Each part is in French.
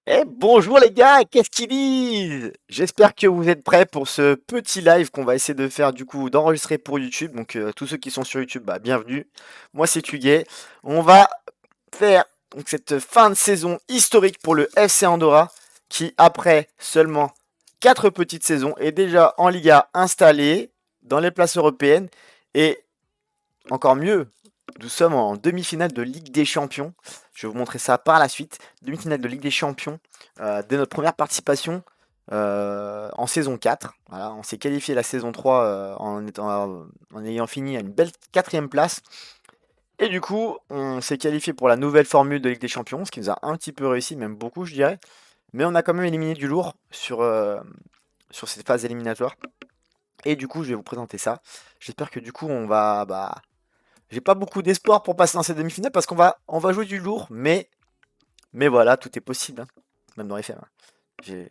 Eh bonjour les gars, qu'est-ce qu'ils disent? J'espère que vous êtes prêts pour ce petit live qu'on va essayer de faire du coup d'enregistrer pour YouTube. Donc tous ceux qui sont sur YouTube, bah bienvenue. Moi c'est Tugay. On va faire donc cette fin de saison historique pour le FC Andorra qui après seulement 4 petites saisons est déjà en Liga installé dans les places européennes et encore mieux, nous sommes en demi-finale de Ligue des Champions. Je vais vous montrer ça par la suite. Demi-finale de Ligue des Champions dès notre première participation en saison 4. Voilà, on s'est qualifié la saison 3 en ayant fini à une belle quatrième place. Et du coup, on s'est qualifié pour la nouvelle formule de Ligue des Champions, ce qui nous a un petit peu réussi, même beaucoup, je dirais. Mais on a quand même éliminé du lourd sur cette phase éliminatoire. Et du coup, je vais vous présenter ça. J'espère que du coup, on va j'ai pas beaucoup d'espoir pour passer dans cette demi-finale parce qu'on va jouer du lourd, mais voilà, tout est possible, hein, même dans les faits, hein. Je vais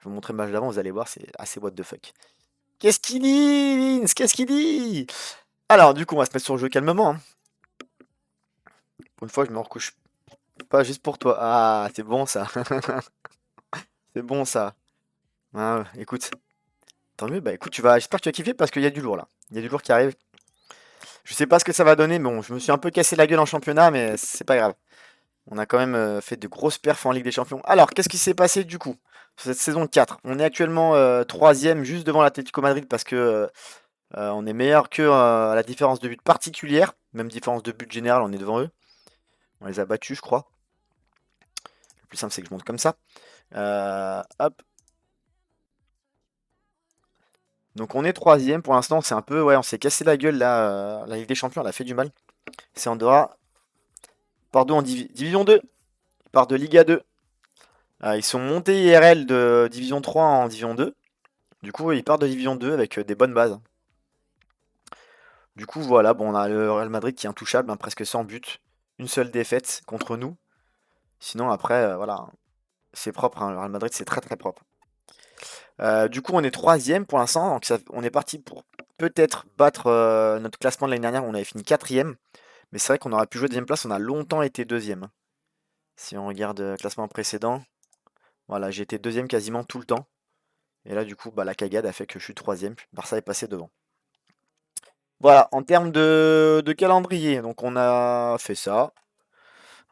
vous montrer le match d'avant, vous allez voir, c'est assez what the fuck. Qu'est-ce qu'il dit, Vince? Qu'est-ce qu'il dit? Alors, du coup, on va se mettre sur le jeu calmement, hein. Pour une fois, je me recouche pas juste pour toi. Ah, c'est bon ça. C'est bon ça. Ah, écoute, tant mieux. Bah écoute, j'espère que tu vas kiffer parce qu'il y a du lourd là. Il y a du lourd qui arrive. Je sais pas ce que ça va donner, mais bon, je me suis un peu cassé la gueule en championnat, mais c'est pas grave. On a quand même fait de grosses perfs en Ligue des Champions. Alors, qu'est-ce qui s'est passé du coup sur cette saison 4? On est actuellement troisième juste devant l'Atlético Madrid parce que on est meilleur que à la différence de but particulière. Même différence de but générale, on est devant eux. On les a battus, je crois. Le plus simple, c'est que je monte comme ça. Hop. Donc on est troisième pour l'instant. C'est un peu, ouais, on s'est cassé la gueule là. La Ligue des Champions, elle a fait du mal. C'est Andorra. Pardon, en Division 2. Il part de Liga 2. Ils sont montés IRL de Division 3 en Division 2. Du coup, ils partent de Division 2 avec des bonnes bases. Du coup, voilà, bon, on a le Real Madrid qui est intouchable, hein, presque sans but. Une seule défaite contre nous. Sinon, après, voilà, c'est propre, hein, le Real Madrid, c'est très très propre. Du coup, on est troisième pour l'instant, donc on est parti pour peut-être battre notre classement de l'année dernière où on avait fini quatrième. Mais c'est vrai qu'on aurait pu jouer deuxième place, on a longtemps été deuxième. Si on regarde le classement précédent, voilà, j'ai été deuxième quasiment tout le temps. Et là, du coup, bah, la cagade a fait que je suis troisième. Barça est passé devant. Voilà, en termes de calendrier, donc on a fait ça.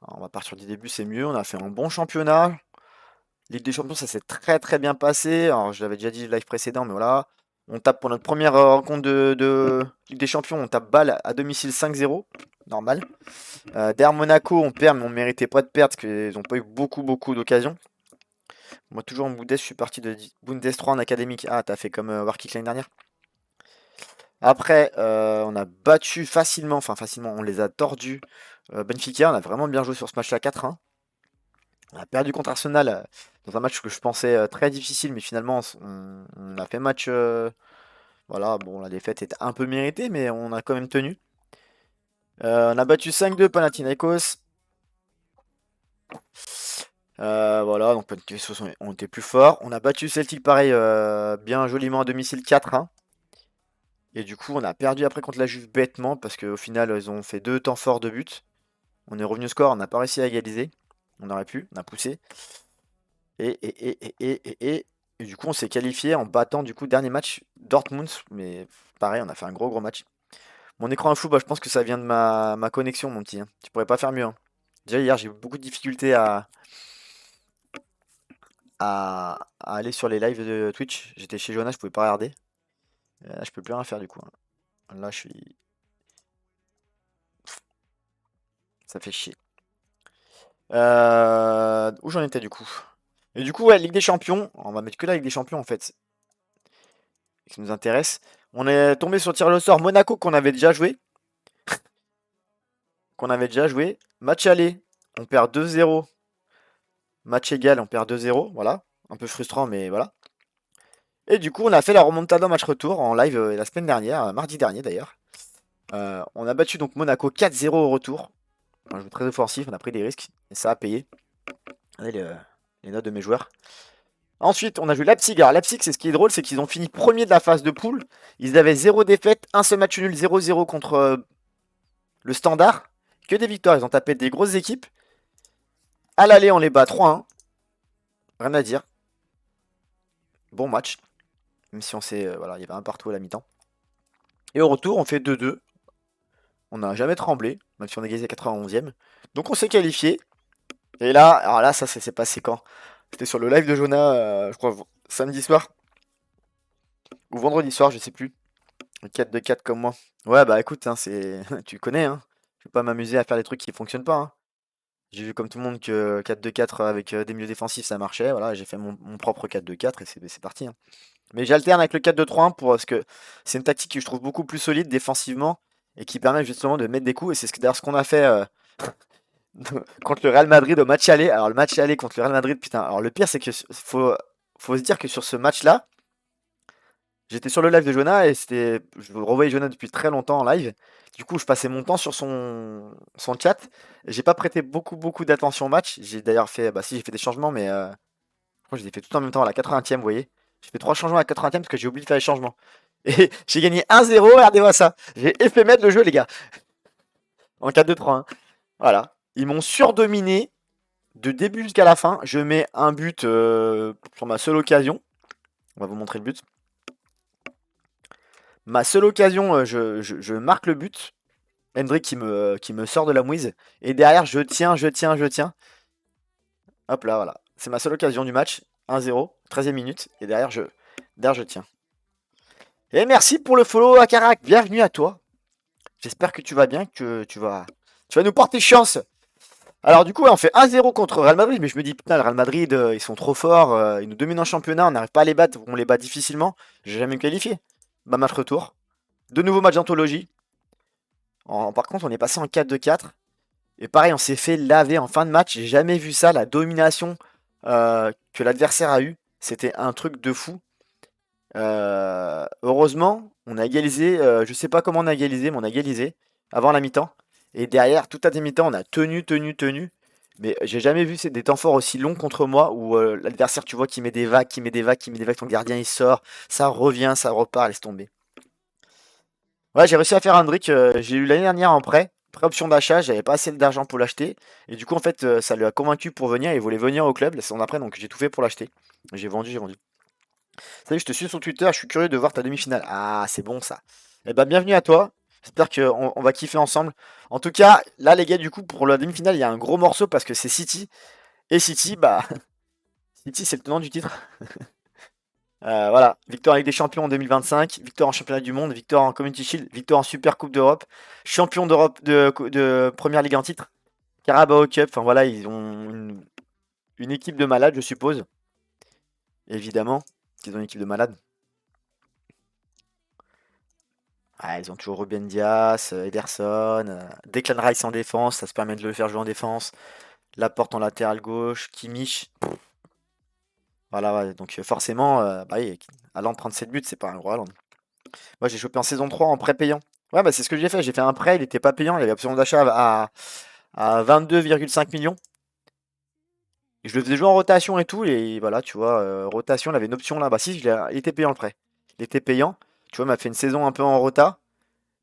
Alors, on va partir du début, c'est mieux. On a fait un bon championnat. Ligue des Champions, ça s'est très très bien passé. Alors, je l'avais déjà dit le live précédent, mais voilà. On tape pour notre première rencontre de Ligue des Champions, on tape balle à domicile 5-0. Normal. Derrière Monaco, on perd, mais on méritait pas de perdre parce qu'ils n'ont pas eu beaucoup d'occasions. Moi, toujours en Bundes, je suis parti de Bundes 3 en académique. Ah, t'as fait comme Warkick l'année dernière. Après, on a battu facilement, enfin facilement, on les a tordus. Benfica, on a vraiment bien joué sur ce match-là 4-1. On a perdu contre Arsenal dans un match que je pensais très difficile, mais finalement on a fait match. Voilà, bon, la défaite était un peu méritée, mais on a quand même tenu. On a battu 5-2 Panathinaikos. Voilà, donc Panathinaikos ont été plus forts. On a battu Celtic pareil, bien joliment à domicile 4-1. Et du coup, on a perdu après contre la Juve bêtement parce qu'au final, ils ont fait deux temps forts de but. On est revenu au score, on n'a pas réussi à égaliser. On aurait pu, on a poussé. Et du coup, on s'est qualifié en battant du coup dernier match Dortmund. Mais pareil, on a fait un gros match. Mon écran est flou, bah, je pense que ça vient de ma connexion, mon petit, hein. Tu pourrais pas faire mieux, hein. Déjà hier, j'ai eu beaucoup de difficultés à aller sur les lives de Twitch. J'étais chez Jonas, je pouvais pas regarder. Là, je peux plus rien faire du coup, hein. Là, je suis. Ça fait chier. Où j'en étais du coup? Et du coup, ouais, Ligue des Champions. On va mettre que la Ligue des Champions en fait, qui nous intéresse. On est tombé sur tir au sort Monaco qu'on avait déjà joué. Match aller, on perd 2-0. Match égal, on perd 2-0. Voilà. Un peu frustrant, mais voilà. Et du coup, on a fait la remontada match retour en live la semaine dernière, mardi dernier d'ailleurs. On a battu donc Monaco 4-0 au retour. Un jeu très offensif, on a pris des risques et ça a payé. Regardez les notes de mes joueurs. Ensuite, on a joué Leipzig. Alors, Leipzig, c'est ce qui est drôle, c'est qu'ils ont fini premier de la phase de poule. Ils avaient 0 défaite, un seul match nul, 0-0 contre le Standard. Que des victoires, ils ont tapé des grosses équipes. À l'aller, on les bat 3-1. Rien à dire. Bon match. Même si on s'est. Voilà, il y avait un partout à la mi-temps. Et au retour, on fait 2-2. On n'a jamais tremblé, même si on a gagné à 91e. Donc on s'est qualifié. Et là, alors là, ça s'est passé quand? C'était sur le live de Jonah, je crois, samedi soir ou vendredi soir, je sais plus. 4 de 4 comme moi. Ouais, bah écoute, hein, c'est tu connais, hein. Je vais pas m'amuser à faire des trucs qui fonctionnent pas, hein. J'ai vu comme tout le monde que 4 de 4 avec des milieux défensifs ça marchait. Voilà, j'ai fait mon propre 4 de 4 et c'est parti, hein. Mais j'alterne avec le 4 de 3 1 parce que c'est une tactique que je trouve beaucoup plus solide défensivement et qui permet justement de mettre des coups. Et c'est d'ailleurs ce qu'on a fait contre le Real Madrid au match aller. Alors le match aller contre le Real Madrid, putain. Alors le pire c'est que faut se dire que sur ce match-là, j'étais sur le live de Jonah et je revoyais Jonah depuis très longtemps en live. Du coup, je passais mon temps sur son chat. J'ai pas prêté beaucoup d'attention au match. J'ai d'ailleurs fait, bah si, j'ai fait des changements, mais je crois que je les ai fait tout en même temps à la 80e, vous voyez. J'ai fait 3 changements à la 80e parce que j'ai oublié de faire les changements. Et j'ai gagné 1-0, regardez-moi ça. J'ai fait mettre le jeu, les gars, en 4-2-3, hein. Voilà. Ils m'ont surdominé de début jusqu'à la fin. Je mets un but sur ma seule occasion. On va vous montrer le but. Ma seule occasion, je marque le but. Hendrik qui me sort de la mouise. Et derrière, je tiens. Hop là, voilà. C'est ma seule occasion du match. 1-0, 13e minute. Et derrière, je tiens. Et merci pour le follow à Carac. Bienvenue à toi. J'espère que tu vas bien, que tu vas nous porter chance. Alors du coup, ouais, on fait 1-0 contre Real Madrid, mais je me dis, putain, le Real Madrid, ils sont trop forts, ils nous dominent en championnat, on n'arrive pas à les battre, on les bat difficilement. J'ai jamais me qualifié. Bah match retour. De nouveaux matchs d'anthologie. Par contre, on est passé en 4-2-4. Et pareil, on s'est fait laver en fin de match. J'ai jamais vu ça, la domination que l'adversaire a eue. C'était un truc de fou. Heureusement, on a égalisé. Je sais pas comment on a égalisé, mais on a égalisé avant la mi-temps. Et derrière, toute la mi-temps, on a tenu. Mais j'ai jamais vu des temps forts aussi longs contre moi où l'adversaire, tu vois, qui met des vagues, ton gardien il sort, ça revient, ça repart, laisse tomber. Ouais, j'ai réussi à faire un brick, j'ai eu l'année dernière en prêt option d'achat, j'avais pas assez d'argent pour l'acheter. Et du coup, en fait, ça lui a convaincu pour venir, il voulait venir au club la saison d'après, donc j'ai tout fait pour l'acheter. J'ai vendu. Salut, je te suis sur Twitter, je suis curieux de voir ta demi-finale. Ah, c'est bon ça. Eh ben, bienvenue à toi. J'espère qu'on va kiffer ensemble. En tout cas, là, les gars, du coup, pour la demi-finale, il y a un gros morceau parce que c'est City. Et City, bah, City, c'est le tenant du titre. Voilà, victoire avec des champions en 2025, victoire en championnat du monde, victoire en Community Shield, victoire en Super Coupe d'Europe, champion d'Europe de Première Ligue en titre, Carabao Cup. Enfin voilà, ils ont une équipe de malades, je suppose. Évidemment, ils ont une équipe de malades. Ah, ils ont toujours Ruben Dias, Ederson, Declan Rice en défense, ça se permet de le faire jouer en défense. Laporte en latéral gauche, Kimmich. Voilà, ouais, donc forcément, bah oui, Haaland 37 buts, c'est pas un gros Haaland. Moi, j'ai chopé en saison 3 en prêt payant. Ouais, bah c'est ce que j'ai fait. J'ai fait un prêt, il était pas payant, il avait option d'achat à 22,5 millions. Et je le faisais jouer en rotation et tout, et voilà, tu vois, rotation, il avait une option là. Bah si, il était payant le prêt. Il était payant. Tu vois, il m'a fait une saison un peu en rota.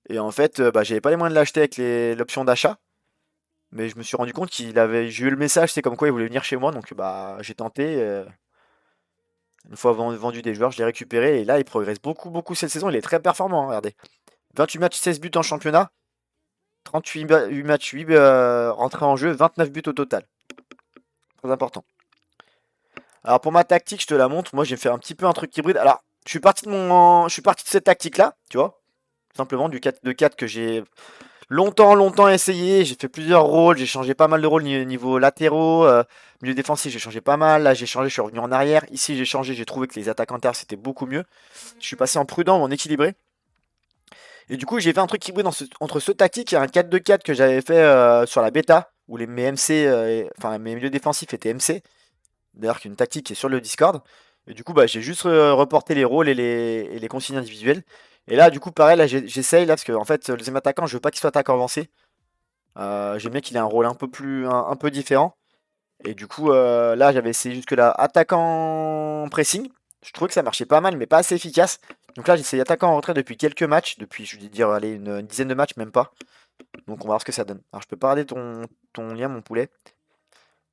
Et en fait, bah, j'avais pas les moyens de l'acheter avec l'option d'achat. Mais je me suis rendu compte qu'il avait. J'ai eu le message, c'est comme quoi il voulait venir chez moi, donc bah j'ai tenté. Une fois vendu des joueurs, je l'ai récupéré et là il progresse beaucoup cette saison. Il est très performant, hein, regardez. 28 matchs, 16 buts en championnat, 38 8 matchs, 8 rentrées en jeu, 29 buts au total. Très important. Alors pour ma tactique, je te la montre. Moi j'ai fait un petit peu un truc hybride. Alors, je suis parti de cette tactique-là, tu vois. Simplement du 4 de 4 que j'ai longtemps essayé. J'ai fait plusieurs rôles, j'ai changé pas mal de rôles niveau latéraux, milieu défensif, j'ai changé pas mal. Là j'ai changé, je suis revenu en arrière. Ici j'ai changé, j'ai trouvé que les attaques internes c'était beaucoup mieux. Je suis passé en prudent ou en équilibré. Et du coup, j'ai fait un truc hybride entre ce tactique et un 4-2-4 que j'avais fait sur la bêta, où mes MC, enfin mes milieux défensifs étaient MC. D'ailleurs, qui est une tactique qui est sur le Discord. Et du coup, bah, j'ai juste reporté les rôles et les consignes individuelles. Et là, du coup, pareil, là, j'essaye, là, parce que en fait, le deuxième attaquant, je veux pas qu'il soit attaquant avancé. J'aime bien qu'il ait un rôle un peu différent. Et du coup, là, j'avais essayé jusque-là attaquant pressing. Je trouvais que ça marchait pas mal, mais pas assez efficace. Donc là, j'ai essayé attaquant en retrait depuis quelques matchs. Depuis, je vais dire, allez, une dizaine de matchs, même pas. Donc on va voir ce que ça donne. Alors, je peux pas regarder ton lien, mon poulet.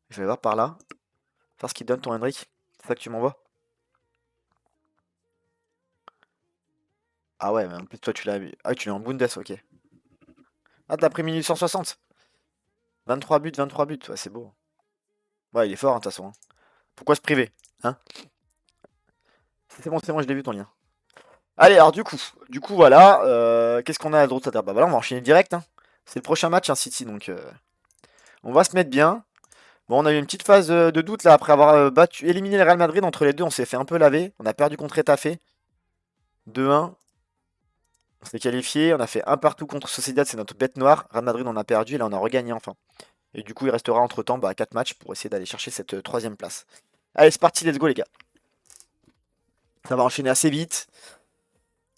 Je vais voir par là. Voir ce qu'il donne, ton Hendrik. ça que tu m'envoies? Ah ouais, mais en plus, toi, tu l'as mis. Ah, oui, tu l'as en Bundes, ok. Ah, t'as pris 1860. 23 buts, 23 buts. Ouais, c'est beau. Ouais, il est fort, hein, de toute façon, hein. Pourquoi se priver? Hein? C'est bon, je l'ai vu ton lien. Allez, alors du coup voilà. Qu'est-ce qu'on a à d'autre à dire? Bah voilà, on va enchaîner direct, hein. C'est le prochain match, hein, City, donc on va se mettre bien. Bon, on a eu une petite phase de doute là après avoir éliminé le Real Madrid entre les deux. On s'est fait un peu laver. On a perdu contre Etafé 2-1. On s'est qualifié. On a fait un partout contre Sociedad, c'est notre bête noire. Real Madrid, on a perdu et là on a regagné enfin. Et du coup, il restera entre temps 4 matchs pour essayer d'aller chercher cette troisième place. Allez, c'est parti, let's go les gars. Ça va enchaîner assez vite.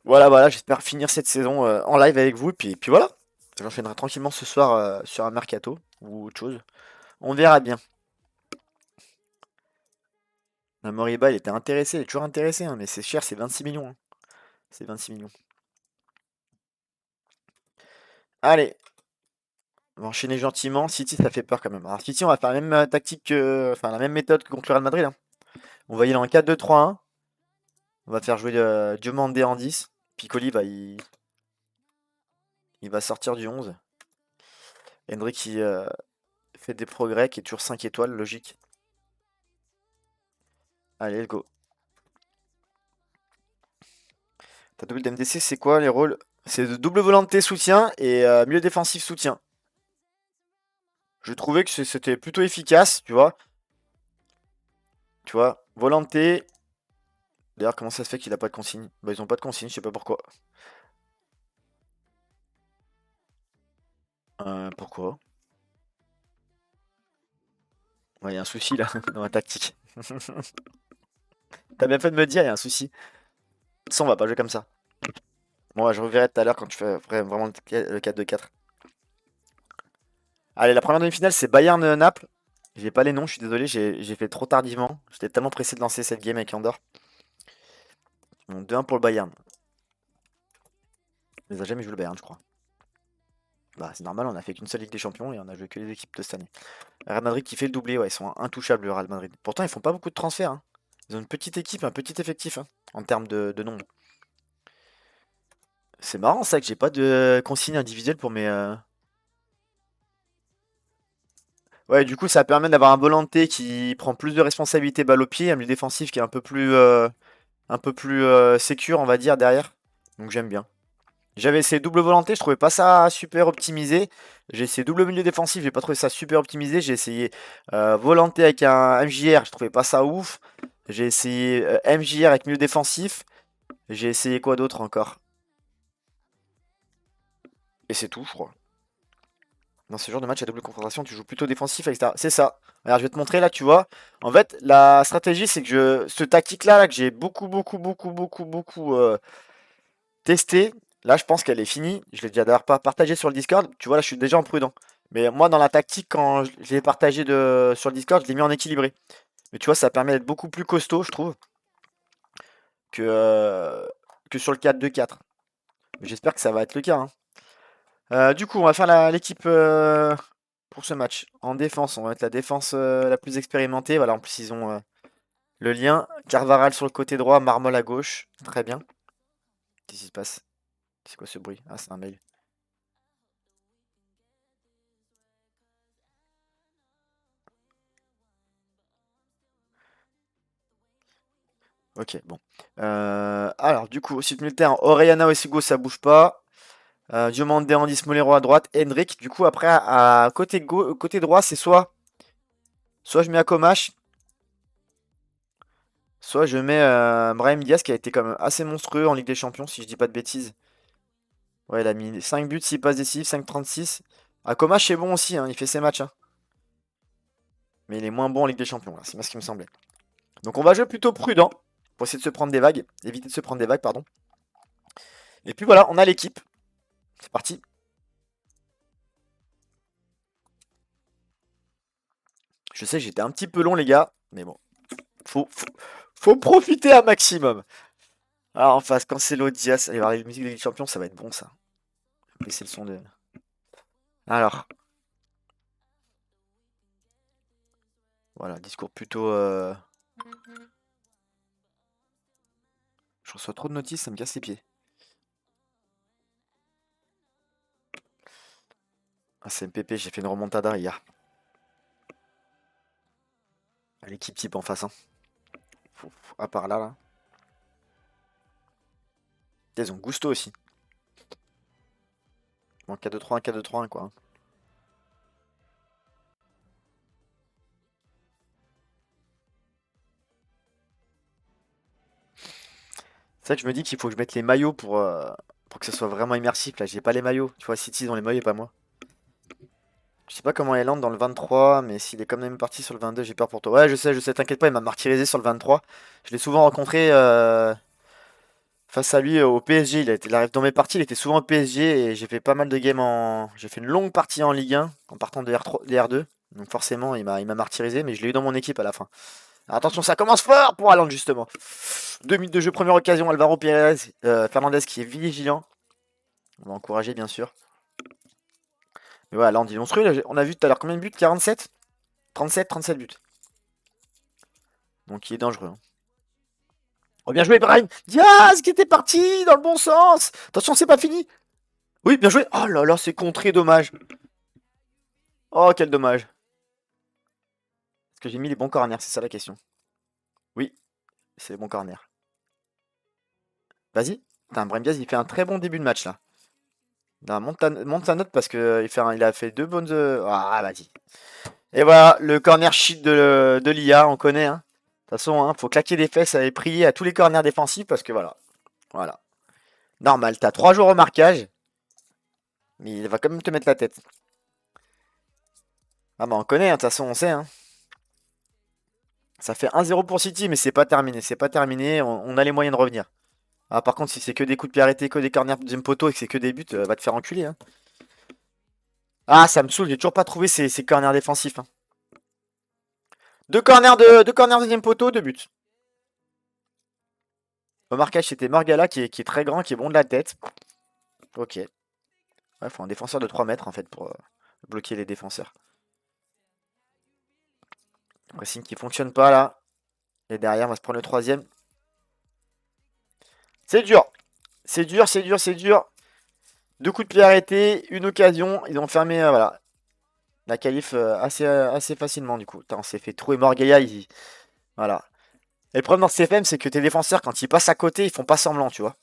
Voilà, j'espère finir cette saison en live avec vous. Et puis voilà, j'enchaînerai tranquillement ce soir sur un mercato ou autre chose. On verra bien. La Moriba, il était intéressé, il est toujours intéressé, hein, mais c'est cher, c'est 26 millions, hein. C'est 26 millions. Allez, on va enchaîner gentiment. City, ça fait peur quand même. Alors City, on va faire la même tactique enfin la même méthode que contre le Real Madrid, hein. On va y aller en 4-2-3-1. On va faire jouer Diomandé en 10. Piccoli, il va sortir du 11. Hendrick qui fait des progrès, qui est toujours 5 étoiles, logique. Allez, let's go. Ta double d'MDC, c'est quoi les rôles? C'est de double volonté soutien et milieu défensif soutien. Je trouvais que c'était plutôt efficace, tu vois. Tu vois, volonté. D'ailleurs, comment ça se fait qu'il a pas de consigne? Bah, ils ont pas de consigne, je sais pas pourquoi. Pourquoi? Ouais, y a un souci là, dans la tactique. T'as bien fait de me dire, y a un souci. De toute façon, on va pas jouer comme ça. Bon, ouais, je reverrai tout à l'heure quand tu fais vraiment le 4-2-4. Allez, la première demi-finale, c'est Bayern-Naples. J'ai pas les noms, je suis désolé, j'ai fait trop tardivement. J'étais tellement pressé de lancer cette game avec Andorre. Bon, 2-1 pour le Bayern. On les a jamais joué le Bayern, je crois. Bah, c'est normal, on a fait qu'une seule Ligue des Champions et on a joué que les équipes de cette année. Real Madrid qui fait le doublé, ouais, ils sont intouchables, le Real Madrid. Pourtant, ils font pas beaucoup de transferts, hein. Ils ont une petite équipe, un petit effectif, hein, en termes de nombre. C'est marrant ça que j'ai pas de consigne individuelle pour mes. Ouais, du coup, ça permet d'avoir un Volanté qui prend plus de responsabilités balle au pied, un milieu défensif qui est un peu plus sécure, on va dire, derrière. Donc j'aime bien. J'avais essayé double volonté, je trouvais pas ça super optimisé. J'ai essayé double milieu défensif, j'ai pas trouvé ça super optimisé. J'ai essayé volonté avec un MJR, je trouvais pas ça ouf. J'ai essayé MJR avec milieu défensif. J'ai essayé quoi d'autre encore? Et c'est tout, je crois. Dans ce genre de match à double confrontation, tu joues plutôt défensif, etc. C'est ça. Alors, je vais te montrer là, tu vois. En fait, la stratégie, c'est que ce tactique-là, là, que j'ai beaucoup testé, là, je pense qu'elle est finie. Je l'ai déjà d'ailleurs pas partagé sur le Discord. Tu vois, là, je suis déjà en prudent. Mais moi, dans la tactique, quand je l'ai partagé sur le Discord, je l'ai mis en équilibré. Mais tu vois, ça permet d'être beaucoup plus costaud, je trouve, que, euh, que sur le 4-2-4. J'espère que ça va être le cas, hein. Du coup, on va faire l'équipe pour ce match. En défense, on va mettre la défense la plus expérimentée. Voilà, en plus, ils ont le lien. Carvaral sur le côté droit, Marmol à gauche. Très bien. Qu'est-ce qui se passe? C'est quoi ce bruit? Ah, c'est un mail. Ok, bon. Alors, du coup, au site militaire, Orellana Osigo, ça bouge pas. Diomandé, Andy Smolero à droite. Hendrick, du coup, après, à côté droit, c'est soit je mets Akomash, soit je mets Brahim Diaz, qui a été quand même assez monstrueux en Ligue des Champions, si je dis pas de bêtises. Ouais, il a mis 5 buts, 6 passes décisives, 5,36. Akomash, c'est bon aussi, hein, il fait ses matchs, hein. Mais il est moins bon en Ligue des Champions, là, c'est bien ce qui me semblait. Donc on va jouer plutôt prudent, pour essayer de se prendre des vagues, éviter de se prendre des vagues, pardon. Et puis voilà, on a l'équipe. C'est parti. Je sais que j'étais un petit peu long, les gars, mais bon, faut profiter un maximum. Alors en face, Cancelo, Diaz, allez voir les musiques de Ligue des Champions, ça va être bon ça. Baisser le son de. Alors, voilà, discours plutôt Je reçois trop de notices, ça me casse les pieds. Ah, c'est MPP, j'ai fait une remontada hier. Ah, l'équipe type en face, hein. À part là, là. Ils ont Gusto aussi. Bon, 4-2-3-1, 4-2-3-1, quoi, hein. C'est vrai que je me dis qu'il faut que je mette les maillots pour que ce soit vraiment immersif. Là, j'ai pas les maillots. Tu vois, City ils ont les maillots et pas moi. Je sais pas comment il entre dans le 23, mais s'il est quand même parti sur le 22, j'ai peur pour toi. Ouais, je sais, t'inquiète pas, il m'a martyrisé sur le 23. Je l'ai souvent rencontré face à lui au PSG. Il arrive dans mes parties, il était souvent au PSG et j'ai fait pas mal de games en. J'ai fait une longue partie en Ligue 1 en partant de R3, des R2. Donc forcément, il m'a martyrisé, mais je l'ai eu dans mon équipe à la fin. Alors, attention, ça commence fort pour Haaland justement. 2 minutes de jeu, première occasion, Alvaro Pérez, Fernandez qui est vigilant. On va encourager bien sûr. Mais voilà, Haaland il est monstrueux. Là, on a vu tout à l'heure combien de buts? 47? 37 buts. Donc il est dangereux, hein. Oh, bien joué, Brahim. Diaz qui était parti dans le bon sens. Attention, c'est pas fini. Oui, bien joué. Oh là là, c'est contré, dommage. Oh, quel dommage. Est-ce que j'ai mis les bons corners? C'est ça la question. Oui, c'est les bons corners. Vas-y. Putain, Brahim Diaz, il fait un très bon début de match là. Non, monte sa note parce que il a fait deux bonnes. Ah, vas-y. Et voilà, le corner shit de l'IA, on connaît, hein. De toute façon, hein, faut claquer des fesses et prier à tous les corners défensifs parce que voilà. Voilà. Normal, t'as 3 jours au marquage, mais il va quand même te mettre la tête. Ah bah on connaît, hein, de toute façon on sait, hein. Ça fait 1-0 pour City, mais c'est pas terminé. C'est pas terminé, on a les moyens de revenir. Ah par contre, si c'est que des coups de pied arrêtés, que des corners deuxième poteau et que c'est que des buts, va te faire enculer, hein. Ah ça me saoule, j'ai toujours pas trouvé ces corners défensifs, hein. Deux corners deuxième poteau, deux buts. Au marquage, c'était Morgala qui est très grand, qui est bon de la tête. Ok. Ouais, faut un défenseur de 3 mètres en fait pour bloquer les défenseurs. Pressing qui fonctionne pas là. Et derrière, on va se prendre le troisième. C'est dur. C'est dur, c'est dur, c'est dur. Deux coups de pied arrêtés, une occasion. Ils ont fermé voilà, la qualif assez facilement du coup. Putain, on s'est fait trouver Morgaya. Voilà. Et le problème dans ce CFM, c'est que tes défenseurs, quand ils passent à côté, ils font pas semblant, tu vois.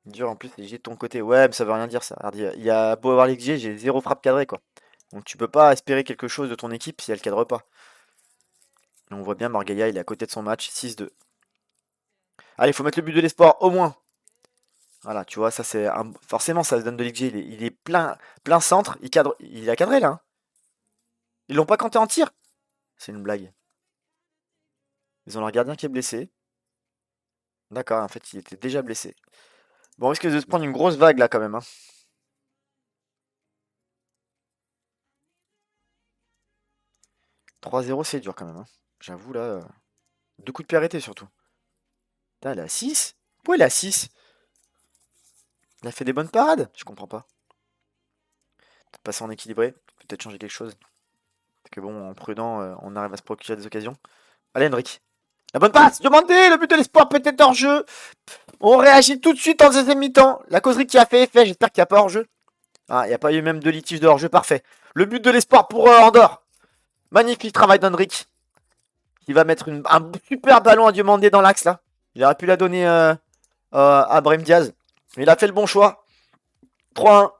Dur en plus, les G de ton côté. Ouais, mais ça veut rien dire ça. Regarde, il y a beau avoir les G, j'ai zéro frappe cadrée quoi. Donc tu peux pas espérer quelque chose de ton équipe si elle cadre pas. Et on voit bien Morgaya, il est à côté de son match, 6-2. Allez, il faut mettre le but de l'espoir au moins. Voilà, tu vois, ça c'est forcément ça se donne de l'XG. Il est plein centre, il a cadré là, hein. Ils l'ont pas canté en tir. C'est une blague. Ils ont leur gardien qui est blessé. D'accord, en fait, il était déjà blessé. Bon, on risque de se prendre une grosse vague là quand même, hein. 3-0, c'est dur quand même, hein. J'avoue là. Deux coups de pied arrêtés surtout. Putain, il a 6. Pourquoi il a 6? Il a fait des bonnes parades? Je comprends pas. Peut-être passer en équilibré. Peut-être changer quelque chose. Parce que bon, en prudent, on arrive à se procurer des occasions. Allez, Hendrik. La bonne passe! Demandez! Le but de l'espoir peut-être hors jeu! On réagit tout de suite en deuxième mi-temps. La causerie qui a fait effet, j'espère qu'il n'y a pas hors jeu. Ah, il n'y a pas eu même de litige de hors jeu, parfait. Le but de l'espoir pour Andorre. Magnifique travail d'Hendrik. Il va mettre un super ballon à Diomandé dans l'axe là. Il aurait pu la donner à Brahim Diaz. Mais il a fait le bon choix. 3-1.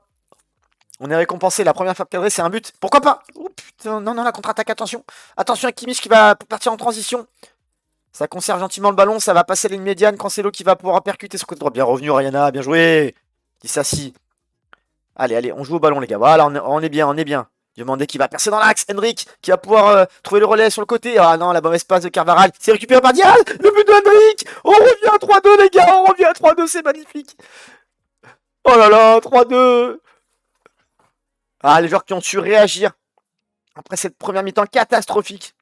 On est récompensé. La première frappe cadrée, c'est un but. Pourquoi pas? Oh putain, non, non, la contre-attaque, attention. Attention à Kimmich qui va partir en transition. Ça conserve gentiment le ballon. Ça va passer la ligne médiane. Cancelo qui va pouvoir percuter son côté droit. Bien revenu, Ariana. Bien joué. Il s'assit. Allez, allez, on joue au ballon, les gars. Voilà, on est bien, on est bien. Demandez qui va percer dans l'axe. Henrik qui va pouvoir trouver le relais sur le côté. Ah non, la bonne espace de Carvaral. C'est récupéré par Diaz. Le but de Henrik. On revient à 3-2, les gars. On revient à 3-2. C'est magnifique. Oh là là, 3-2. Ah, les joueurs qui ont su réagir après cette première mi-temps catastrophique.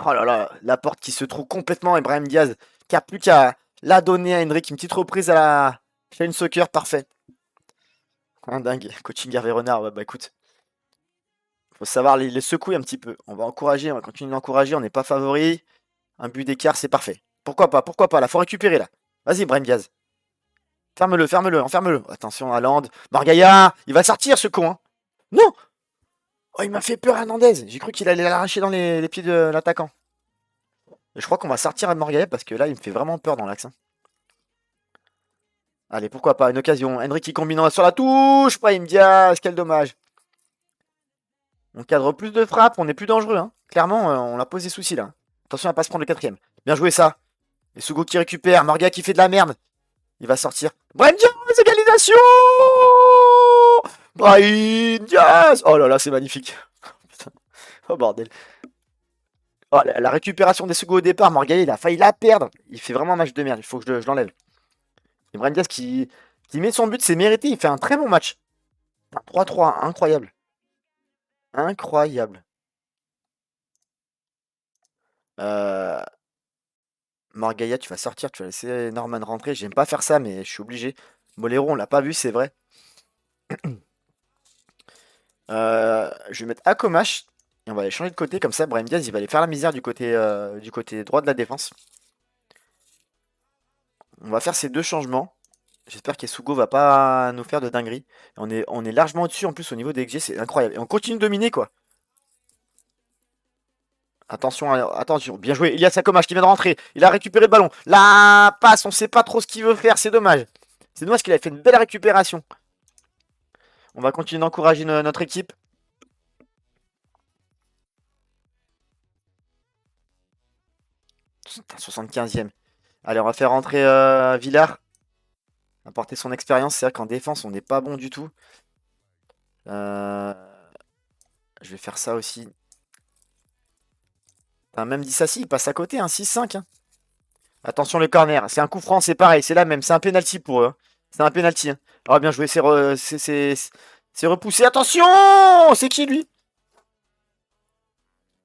Oh là là, la porte qui se trouve complètement. Et Brahim Diaz qui a plus qu'à la donner à Henrik. Une petite reprise à la chaîne soccer, parfait. Hein, dingue. Coaching Hervé Renard. Bah écoute. Faut savoir les secouer un petit peu. On va encourager, on va continuer d'encourager. On n'est pas favori. Un but d'écart, c'est parfait. pourquoi pas, là, faut récupérer, là. Vas-y, Brahim Diaz. Ferme-le, ferme-le, enferme-le. Attention, Haaland. Margaya, il va sortir, ce con, hein. Non! Oh, il m'a fait peur, Hernandez. J'ai cru qu'il allait l'arracher dans les pieds de l'attaquant. Je crois qu'on va sortir à Margaya parce que là, il me fait vraiment peur dans l'axe, hein. Allez, pourquoi pas, une occasion. Henry qui combine sur la touche. Brahim Diaz, quel dommage. On cadre plus de frappes, on est plus dangereux, hein. Clairement, on a posé des soucis, là. Attention à pas se prendre le quatrième. Bien joué, ça. Et Sugo qui récupère. Marga qui fait de la merde. Il va sortir. Brahim Diaz, égalisation! Brahim Diaz! Oh là là, c'est magnifique. Putain. Oh bordel. Oh, la récupération des Sugo au départ, Morgay, il a failli la perdre. Il fait vraiment un match de merde, il faut que je l'enlève. Et Brahim Diaz qui met son but, c'est mérité, il fait un très bon match. 3-3, incroyable. Incroyable. Euh... Morgaya, tu vas sortir, tu vas laisser Norman rentrer. J'aime pas faire ça, mais je suis obligé. Molero, on l'a pas vu, c'est vrai. Je vais mettre Akomash. Et on va aller changer de côté, comme ça, Brahim Diaz, il va aller faire la misère du côté droit de la défense. On va faire ces deux changements. J'espère qu'Esugo va pas nous faire de dinguerie. On est largement au-dessus, en plus, au niveau des XG, c'est incroyable. Et on continue de dominer, quoi. Attention, attention, bien joué. Ilias Akomash qui vient de rentrer. Il a récupéré le ballon. La passe, on sait pas trop ce qu'il veut faire, c'est dommage. C'est dommage qu'il a fait une belle récupération. On va continuer d'encourager notre équipe. Putain, 75e. Allez, on va faire rentrer Villar. Apporter son expérience. C'est vrai qu'en défense, on n'est pas bon du tout. Je vais faire ça aussi. Enfin, même Dissassi, il passe à côté, hein, 6-5. Hein. Attention le corner. C'est un coup franc, c'est pareil. C'est la même. C'est un penalty pour eux. Hein. C'est un penalty. Hein. Oh, bien joué. C'est repoussé. Attention! C'est qui lui?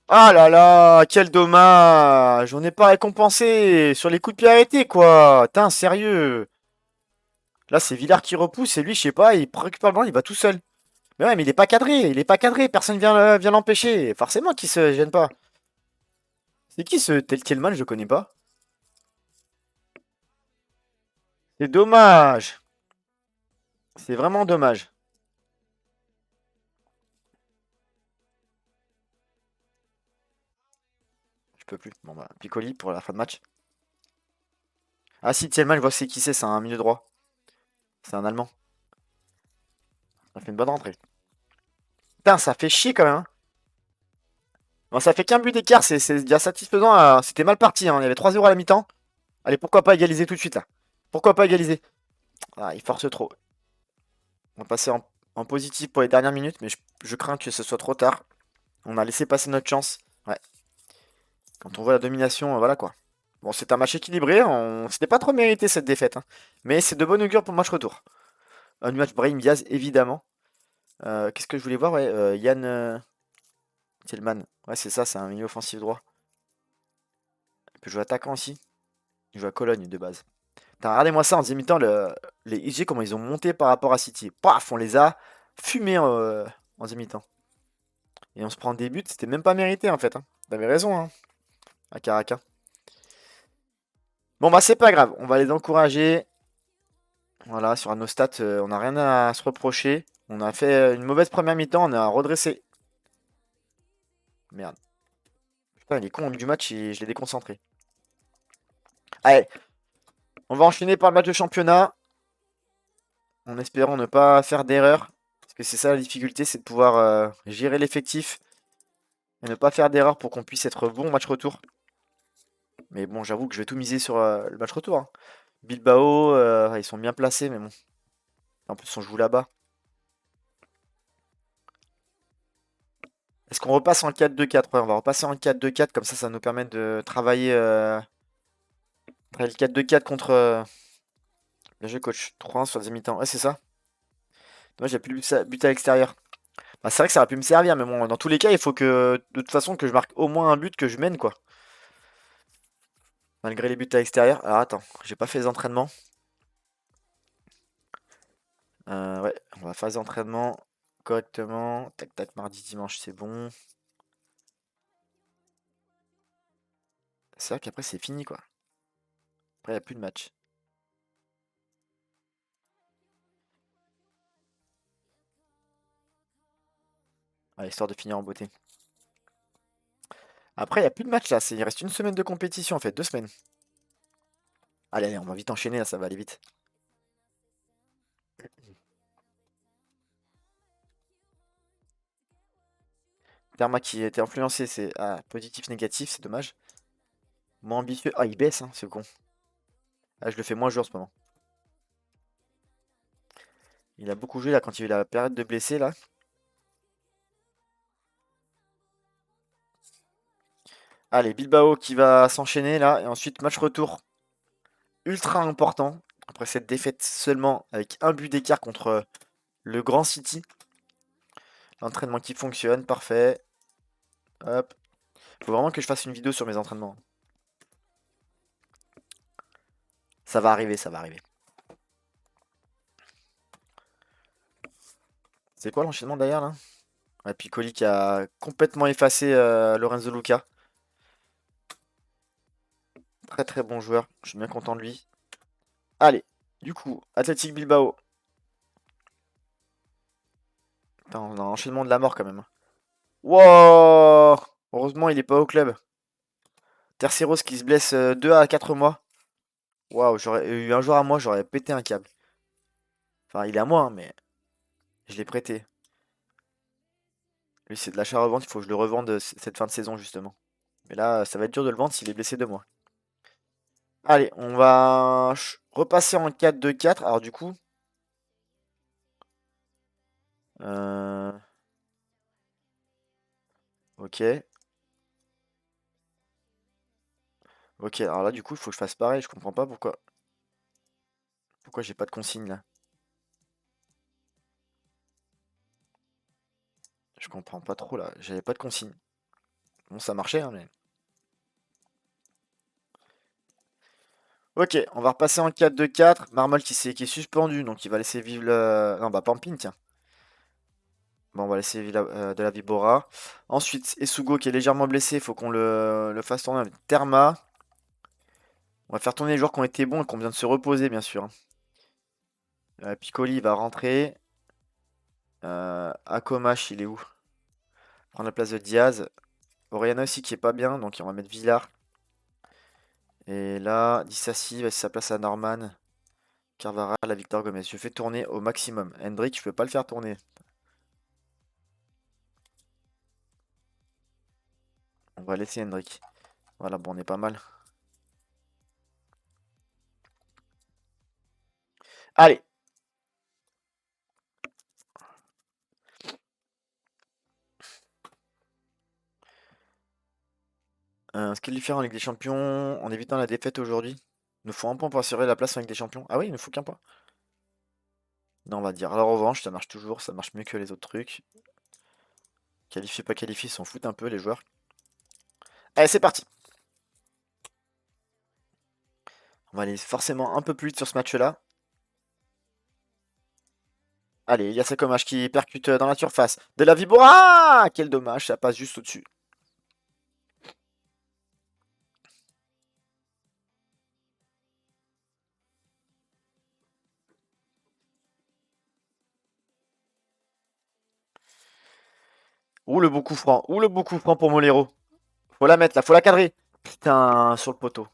Ah là là, quel dommage! On n'est pas récompensé sur les coups de pied arrêtés, quoi. Putain, sérieux. Là, c'est Villard qui repousse et lui, je sais pas, il récupère le ballon, il va tout seul. Mais ouais, mais il est pas cadré, personne vient l'empêcher. Forcément qu'il se gêne pas. C'est qui ce Telkelman? Je connais pas. C'est dommage. C'est vraiment dommage. Je peux plus. Bon bah, Piccoli pour la fin de match. Ah si, Tillman, je vois c'est qui c'est un milieu droit. C'est un Allemand. Ça fait une bonne rentrée. Putain, ça fait chier quand même. Hein. Bon, ça fait qu'un but d'écart, c'est déjà satisfaisant. C'était mal parti, hein. Il y avait 3-0 à la mi-temps. Allez, pourquoi pas égaliser tout de suite là? Pourquoi pas égaliser? Ah, il force trop. On va passer en positif pour les dernières minutes, mais je crains que ce soit trop tard. On a laissé passer notre chance. Ouais. Quand on voit la domination, voilà quoi. Bon, c'est un match équilibré. C'était pas trop mérité cette défaite. Hein. Mais c'est de bonne augure pour le match retour. Un match Brahim Diaz, évidemment. Qu'est-ce que je voulais voir? Ouais, Yann Tillman. Ouais, c'est ça, c'est un milieu offensif droit. Il peut jouer attaquant aussi. Il joue à Cologne de base. Regardez-moi ça en deuxième mi-temps, les XG, comment ils ont monté par rapport à City. Paf, on les a fumés en deuxième mi-temps. Et on se prend des buts, c'était même pas mérité en fait. Hein. T'avais raison, hein, à Caraca. Bon bah c'est pas grave, on va les encourager. Voilà, sur nos stats, on n'a rien à se reprocher. On a fait une mauvaise première mi-temps, on a redressé. Merde. Putain, il est con, au milieu du match, je l'ai déconcentré. Allez, on va enchaîner par le match de championnat. En espérant ne pas faire d'erreur. Parce que c'est ça la difficulté, c'est de pouvoir gérer l'effectif. Et ne pas faire d'erreur pour qu'on puisse être bon au match retour. Mais bon, j'avoue que je vais tout miser sur le match retour. Hein. Bilbao, ils sont bien placés, mais bon. En plus, on joue là-bas. Est-ce qu'on repasse en 4-2-4? Ouais, on va repasser en 4-2-4, comme ça nous permet de travailler le 4-2-4 contre... Bien joué, coach. 3-1 sur les mi-temps. Ouais, c'est ça. Moi, j'ai plus le but à l'extérieur. Bah, c'est vrai que ça aurait pu me servir, mais bon, dans tous les cas, il faut que, de toute façon, que je marque au moins un but, que je mène, quoi. Malgré les buts à l'extérieur. Alors, attends, j'ai pas fait les entraînements. Ouais, on va faire les entraînements correctement. Tac, tac, mardi, dimanche, c'est bon. C'est vrai qu'après, c'est fini, quoi. Après, il n'y a plus de match. Ah, histoire de finir en beauté. Après, il n'y a plus de match là. Il reste une semaine de compétition en fait, 2 semaines. Allez, allez, on va vite enchaîner là, ça va aller vite. Therma qui était influencé, c'est positif, négatif, c'est dommage. Moins ambitieux. Ah, il baisse, hein, c'est con. Ah, je le fais moins joueur en ce moment. Il a beaucoup joué là quand il y a eu la période de blessé là. Allez, Bilbao qui va s'enchaîner là. Et ensuite, match retour ultra important. Après cette défaite seulement avec un but d'écart contre le Grand City. L'entraînement qui fonctionne, parfait. Hop. Faut vraiment que je fasse une vidéo sur mes entraînements. Ça va arriver, ça va arriver. C'est quoi l'enchaînement derrière là? Ouais, Piccoli qui a complètement effacé Lorenzo Luca. Très très bon joueur, je suis bien content de lui. Allez, du coup, Athletic Bilbao. Putain, on a un enchaînement de la mort quand même. Wow! Heureusement, il est pas au club. Terceros qui se blesse 2 à 4 mois. Waouh, j'aurais eu un joueur à moi, j'aurais pété un câble. Enfin, il est à moi, hein, mais je l'ai prêté. Lui, c'est de l'achat-revente, il faut que je le revende cette fin de saison, justement. Mais là, ça va être dur de le vendre s'il est blessé 2 mois. Allez, on va repasser en 4-2-4. Alors, du coup, euh, ok. Ok, alors là, du coup, il faut que je fasse pareil. Je comprends pas pourquoi. Pourquoi j'ai pas de consigne là. Je comprends pas trop là. J'avais pas de consigne. Bon, ça marchait, hein, mais. Ok, on va repasser en 4-2-4. Marmol qui est suspendu, donc il va laisser vivre le. Non, bah Pampine, tiens. Bon, on va laisser de la Vibora. Ensuite, Esugo qui est légèrement blessé, il faut qu'on le fasse tourner avec Therma. On va faire tourner les joueurs qui ont été bons et qui ont besoin de se reposer, bien sûr. Piccoli va rentrer. Akomash, il est où? Prendre la place de Diaz. Oriana aussi qui est pas bien, donc on va mettre Villar. Et là, Dissassi va laisser sa place à Norman. Carvara, la Victor Gomez. Je fais tourner au maximum. Hendrik, je peux pas le faire tourner. On va laisser Hendrik. Voilà, bon, on est pas mal. Allez. Ce qui est différent en Ligue des Champions, en évitant la défaite aujourd'hui. Il nous faut un point pour assurer la place en Ligue des Champions. Ah oui, il ne faut qu'un point. Non, on va dire. La revanche, ça marche toujours, ça marche mieux que les autres trucs. Qualifié, pas qualifié, ils s'en foutent un peu, les joueurs. Allez, c'est parti. On va aller forcément un peu plus vite sur ce match-là. Allez, il y a Sakomach qui percute dans la surface. De la Vibora! Ah, quel dommage, ça passe juste au-dessus. Ouh, le beau coup franc. Ouh, le beau coup franc pour Molero. Faut la mettre là, faut la cadrer. Putain, sur le poteau.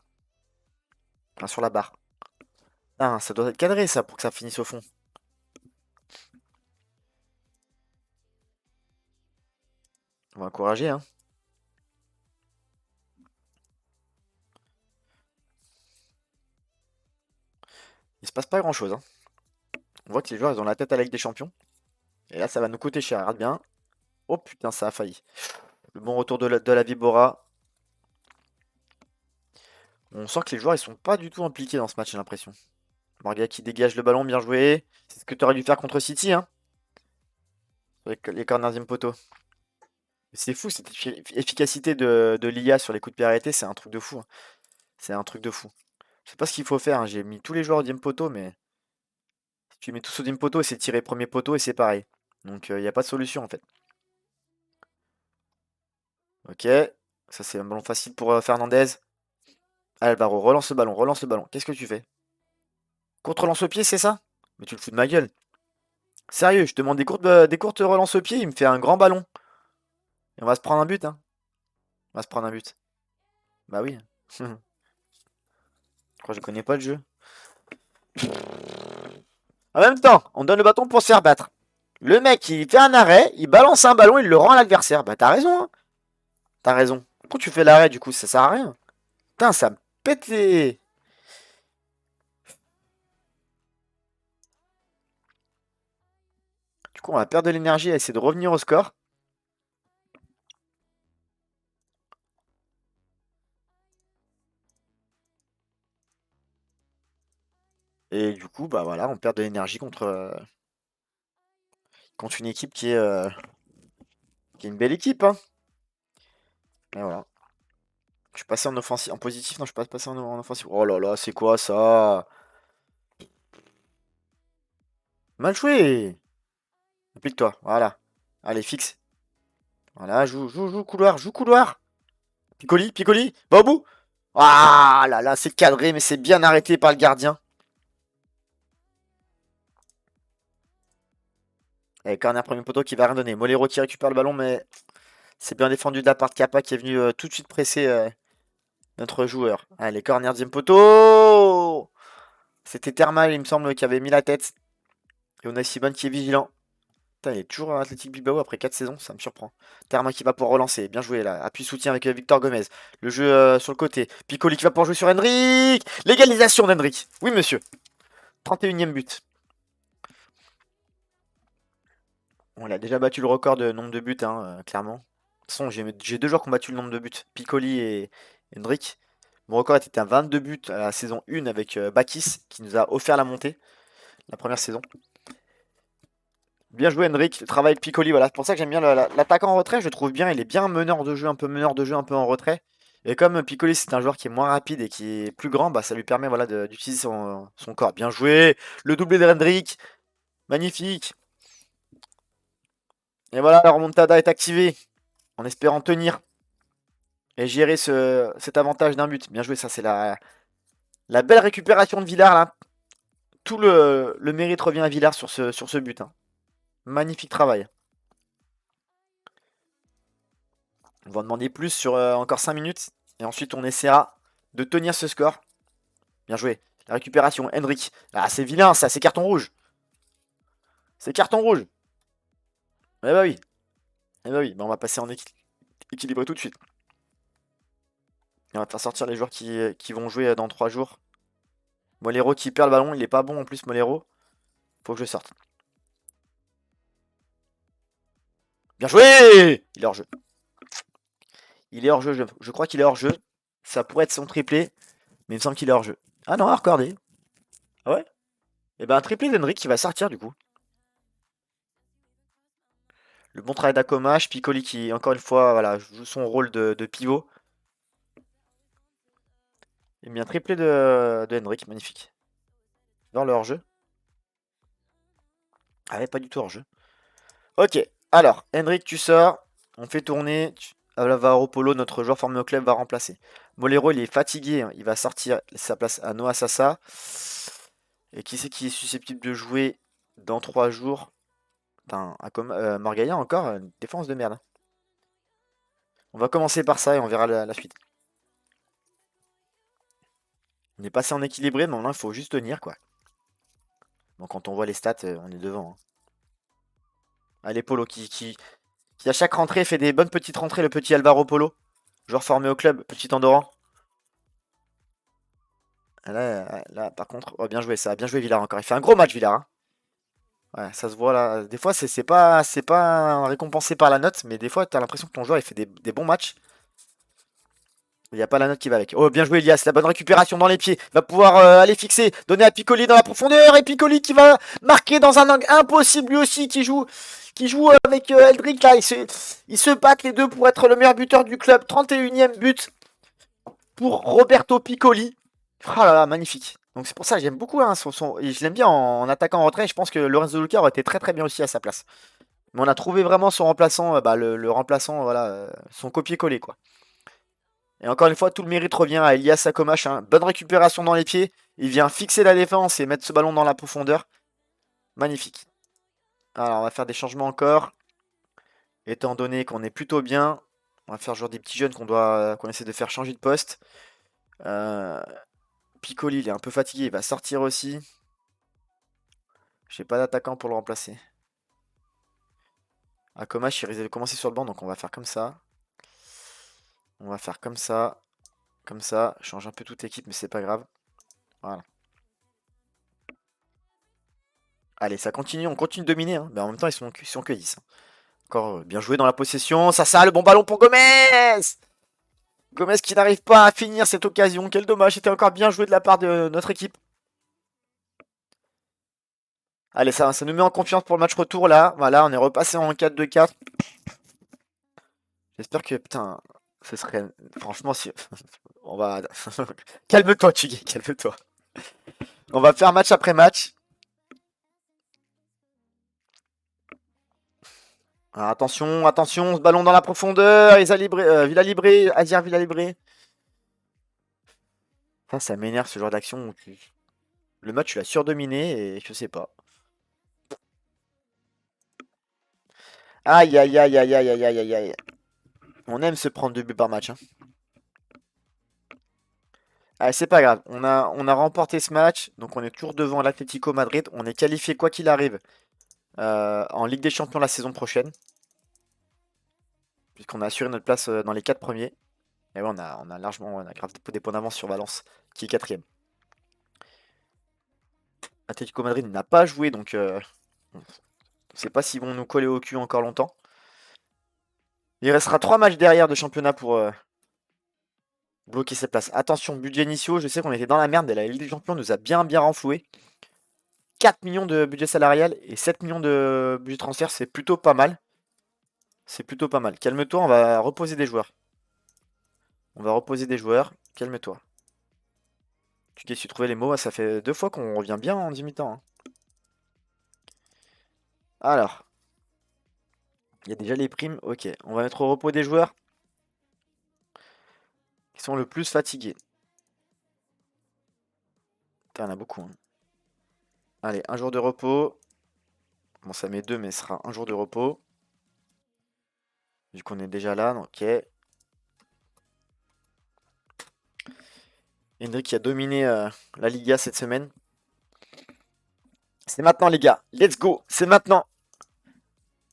Enfin, sur la barre. Ah, ça doit être cadré ça pour que ça finisse au fond. On va encourager, hein. Il se passe pas grand-chose, hein. On voit que les joueurs, ils ont la tête à la Ligue des Champions. Et là, ça va nous coûter cher. Regarde bien. Oh putain, ça a failli. Le bon retour de la Vibora. On sent que les joueurs, ils sont pas du tout impliqués dans ce match, j'ai l'impression. Morga qui dégage le ballon, bien joué. C'est ce que tu aurais dû faire contre City, hein. Avec les corners poteau. C'est fou, cette efficacité de l'IA sur les coups de pied arrêtés, c'est un truc de fou, hein. C'est un truc de fou. Je sais pas ce qu'il faut faire, hein. J'ai mis tous les joueurs au deuxième poteau, mais si tu mets tous au deuxième poteau, c'est tirer premier poteau et c'est pareil. Donc il n'y a pas de solution en fait. Ok, ça c'est un ballon facile pour Fernandez. Alvaro, relance le ballon, relance le ballon. Qu'est-ce que tu fais? Contre-lance au pied, c'est ça? Mais tu le fous de ma gueule. Sérieux, je te demande des courtes relances au pied, il me fait un grand ballon. Et on va se prendre un but, hein. On va se prendre un but. Bah oui. Je crois que je connais pas le jeu. En même temps, on donne le bâton pour se faire battre. Le mec, il fait un arrêt, il balance un ballon, il le rend à l'adversaire. Bah t'as raison, hein. T'as raison. Pourquoi tu fais l'arrêt du coup? Ça sert à rien. Putain, ça me pète les. Du coup, on va perdre de l'énergie à essayer de revenir au score. Et du coup, bah voilà, on perd de l'énergie contre une équipe qui est une belle équipe, hein. Et voilà. Je suis passé en offensif, en positif, non, je suis pas passé en offensif. Oh là là, c'est quoi ça? Mal joué! Applique-toi, voilà. Allez, fixe. Voilà, joue couloir, joue couloir. Piccoli, Piccoli, va au bout. Ah là là, c'est cadré, mais c'est bien arrêté par le gardien. Et corner premier poteau qui va rien donner. Molero qui récupère le ballon, mais c'est bien défendu de la part de Kappa qui est venu tout de suite presser notre joueur. Allez, corner deuxième poteau. C'était Thermal, il me semble, qui avait mis la tête. Et on a Simon qui est vigilant. Putain, il est toujours à Athletic Bilbao après 4 saisons, ça me surprend. Thermal qui va pour relancer, bien joué là. Appui soutien avec Victor Gomez. Le jeu sur le côté. Piccoli qui va pour jouer sur Hendrik. L'égalisation d'Hendrik. Oui, monsieur. 31e but. On a déjà battu le record de nombre de buts, hein, clairement. De toute façon, j'ai deux joueurs qui ont battu le nombre de buts. Piccoli et Hendrik. Mon record était à 22 buts à la saison 1 avec Bakis, qui nous a offert la montée, la première saison. Bien joué Hendrik, le travail de Piccoli, voilà. C'est pour ça que j'aime bien l'attaquant en retrait, je le trouve bien. Il est bien meneur de jeu, un peu en retrait. Et comme Piccoli, c'est un joueur qui est moins rapide et qui est plus grand, bah, ça lui permet voilà, d'utiliser son corps. Bien joué, le doublé de Hendrik, magnifique. Et voilà, la remontada est activée, en espérant tenir et gérer cet avantage d'un but. Bien joué, ça c'est la belle récupération de Villar là. Tout le mérite revient à Villar sur ce but, hein. Magnifique travail. On va en demander plus sur encore 5 minutes. Et ensuite, on essaiera de tenir ce score. Bien joué. La récupération, Hendrik. Ah, c'est vilain ça, c'est carton rouge. C'est carton rouge. Eh bah oui. Eh bah oui, bah, on va passer en équilibré tout de suite. Et on va faire sortir les joueurs qui vont jouer dans 3 jours. Molero qui perd le ballon, il est pas bon en plus, Molero. Faut que je sorte. Bien joué! Il est hors jeu. Il est hors jeu, je crois qu'il est hors jeu. Ça pourrait être son triplé, mais il me semble qu'il est hors jeu. Ah non, accordé. Ah ouais? Et ben un triplé d'Henrik qui va sortir du coup. Le bon travail d'Akomash, Piccoli qui, encore une fois, voilà, joue son rôle de pivot. Et bien triplé de Hendrik, magnifique. Dans le hors-jeu. Ah ouais, pas du tout hors-jeu. Ok, alors, Hendrik, tu sors. On fait tourner. Alvaro Polo, notre joueur formé au club, va remplacer. Molero, il est fatigué, hein. Il va sortir sa place à Noah Sassa. Et qui c'est qui est susceptible de jouer dans 3 jours? Putain, Margaïa encore, une défense de merde, hein. On va commencer par ça et on verra la suite. On est passé en équilibré, mais maintenant il faut juste tenir quoi. Bon, quand on voit les stats, on est devant, hein. Allez, Polo qui à chaque rentrée fait des bonnes petites rentrées, le petit Alvaro Polo. Joueur formé au club, petit Andorran. Là, par contre, oh, bien joué ça, bien joué Villar encore. Il fait un gros match Villar, hein. Ouais, ça se voit là. Des fois, c'est pas récompensé par la note, mais des fois, t'as l'impression que ton joueur il fait des bons matchs. Il n'y a pas la note qui va avec. Oh, bien joué Elias, la bonne récupération dans les pieds. Va pouvoir aller fixer, donner à Piccoli dans la profondeur. Et Piccoli qui va marquer dans un angle impossible lui aussi, qui joue avec Eldrick là. Ils se battent les deux pour être le meilleur buteur du club. 31e but pour Roberto Piccoli. Oh là là, magnifique. Donc c'est pour ça que j'aime beaucoup, hein, je l'aime bien en attaquant en retrait. Je pense que Lorenzo Luca aurait été très très bien aussi à sa place. Mais on a trouvé vraiment son remplaçant, le remplaçant, voilà, son copier-coller quoi. Et encore une fois, tout le mérite revient à Elias Akomash, hein. Bonne récupération dans les pieds. Il vient fixer la défense et mettre ce ballon dans la profondeur. Magnifique. Alors, on va faire des changements encore. Étant donné qu'on est plutôt bien, on va faire genre des petits jeunes qu'on essaie de faire changer de poste. Euh, Piccoli, il est un peu fatigué, il va sortir aussi. J'ai pas d'attaquant pour le remplacer. Akomash, il risque de commencer sur le banc, donc on va faire comme ça. On va faire comme ça. Comme ça. Je change un peu toute équipe, mais c'est pas grave. Voilà. Allez, ça continue, on continue de dominer, hein. Mais en même temps, ils sont que 10, hein. Encore bien joué dans la possession. Ça, le bon ballon pour Gomez! Gomez qui n'arrive pas à finir cette occasion. Quel dommage, c'était encore bien joué de la part de notre équipe. Allez, ça nous met en confiance pour le match retour là. Voilà, on est repassé en 4-2-4. J'espère que, putain, ce serait. Franchement, si. On va. Calme-toi, Tugay, calme-toi. On va faire match après match. Alors, attention, attention, ce ballon dans la profondeur. Villa Libré, Azir Villa Libré. Ça m'énerve ce genre d'action où le match, tu l'as surdominé et je sais pas. Aïe, aïe, aïe, aïe, aïe, aïe, aïe, aïe, aïe. On aime se prendre 2 buts par match, hein. Ah, c'est pas grave. On a remporté ce match. Donc, on est toujours devant l'Atlético Madrid. On est qualifié quoi qu'il arrive en Ligue des Champions la saison prochaine. Puisqu'on a assuré notre place dans les 4 premiers. Et ouais, on a largement, on a grave des points d'avance sur Valence, qui est quatrième. Atlético Madrid n'a pas joué, donc on ne sait pas s'ils vont nous coller au cul encore longtemps. Il restera 3 matchs derrière de championnat pour bloquer cette place. Attention, budget initiaux, je sais qu'on était dans la merde et la Ligue des Champions nous a bien renfloué. 4 millions de budget salarial et 7 millions de budget transfert, c'est plutôt pas mal. C'est plutôt pas mal. Calme-toi, on va reposer des joueurs. On va reposer des joueurs. Calme-toi. Tu su trouver les mots, ça fait 2 fois qu'on revient bien en 10 mi-temps, hein. Alors, il y a déjà les primes. Ok, on va mettre au repos des joueurs qui sont le plus fatigués. Putain, il y en a beaucoup, hein. Allez, un jour de repos. Bon, ça met 2, mais ce sera un jour de repos. Vu qu'on est déjà là, ok. Hendrick qui a dominé la Liga cette semaine. C'est maintenant, les gars. Let's go. C'est maintenant.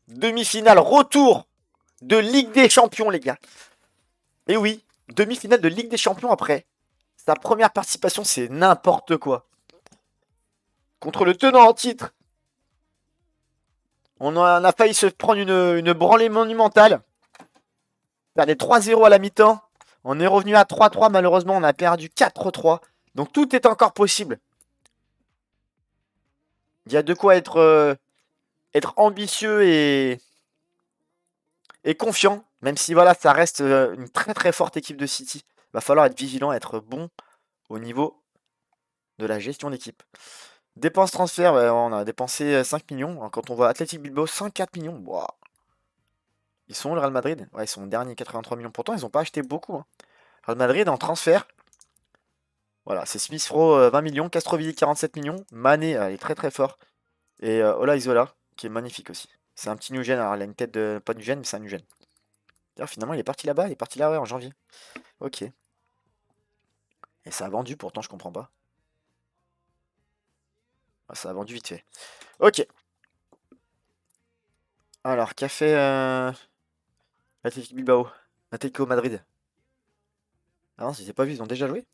Demi-finale, retour de Ligue des Champions, les gars. Et oui, demi-finale de Ligue des Champions après. Sa première participation, c'est n'importe quoi. Contre le tenant en titre. On a failli se prendre une branlée monumentale. Perdait 3-0 à la mi-temps. On est revenu à 3-3. Malheureusement, on a perdu 4-3. Donc tout est encore possible. Il y a de quoi être ambitieux et confiant. Même si voilà, ça reste une très très forte équipe de City. Va falloir être vigilant, être bon au niveau de la gestion d'équipe. Dépenses transfert, on a dépensé 5 millions. Alors, quand on voit Athletic Bilbao, 104 millions. Wow. Ils sont où, le Real Madrid? Ouais, ils sont derniers, 83 millions. Pourtant, ils n'ont pas acheté beaucoup, hein. Real Madrid en transfert. Voilà, c'est Smith Rowe 20 millions, Castrovilli 47 millions, Mané il est très très fort. Et Ola Isola, qui est magnifique aussi. C'est un petit Nugent, alors il a une tête de. Pas Nugent, mais c'est un Nugent. D'ailleurs, finalement, il est parti là-bas, il est parti là, ouais, en janvier. Ok. Et ça a vendu, pourtant, je comprends pas. Ah, ça a vendu vite fait. Ok. Alors, qu'a fait Athletic Bilbao? Atletico Madrid. Ah non, si c'est pas vu, ils ont déjà joué.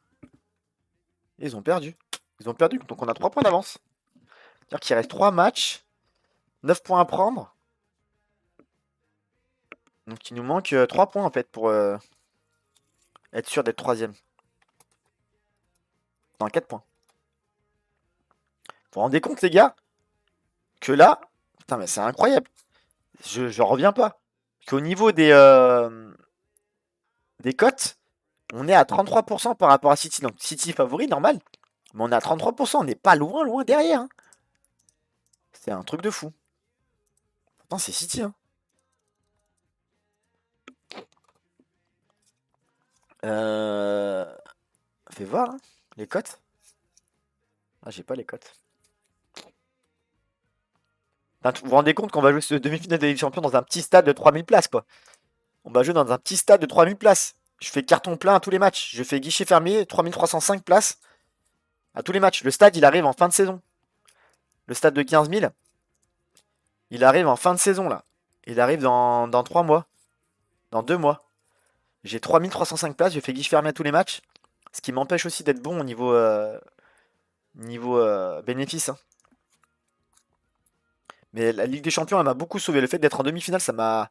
Et ils ont perdu. Ils ont perdu, donc on a 3 points d'avance. C'est-à-dire qu'il reste 3 matchs, 9 points à prendre. Donc il nous manque 3 points en fait pour être sûr d'être troisième. Dans 4 points. Vous vous rendez compte les gars? Que là, putain mais c'est incroyable. Je reviens pas. Qu'au niveau des cotes, on est à 33% par rapport à City. Donc City favori, normal. Mais on est à 33%, on n'est pas loin, loin derrière, hein. C'est un truc de fou. Pourtant c'est City, hein. Euh... Fais voir, hein, les cotes. Ah, j'ai pas les cotes. Enfin, vous vous rendez compte qu'on va jouer ce demi-finale de Ligue des Champions dans un petit stade de 3000 places, quoi. On va jouer dans un petit stade de 3000 places. Je fais carton plein à tous les matchs. Je fais guichet fermé, 3305 places à tous les matchs. Le stade, il arrive en fin de saison. Le stade de 15 000, il arrive en fin de saison, là. Il arrive dans 3 mois. Dans 2 mois. J'ai 3305 places, je fais guichet fermé à tous les matchs. Ce qui m'empêche aussi d'être bon au niveau bénéfice, hein. Mais la Ligue des Champions, elle m'a beaucoup sauvé. Le fait d'être en demi-finale, ça m'a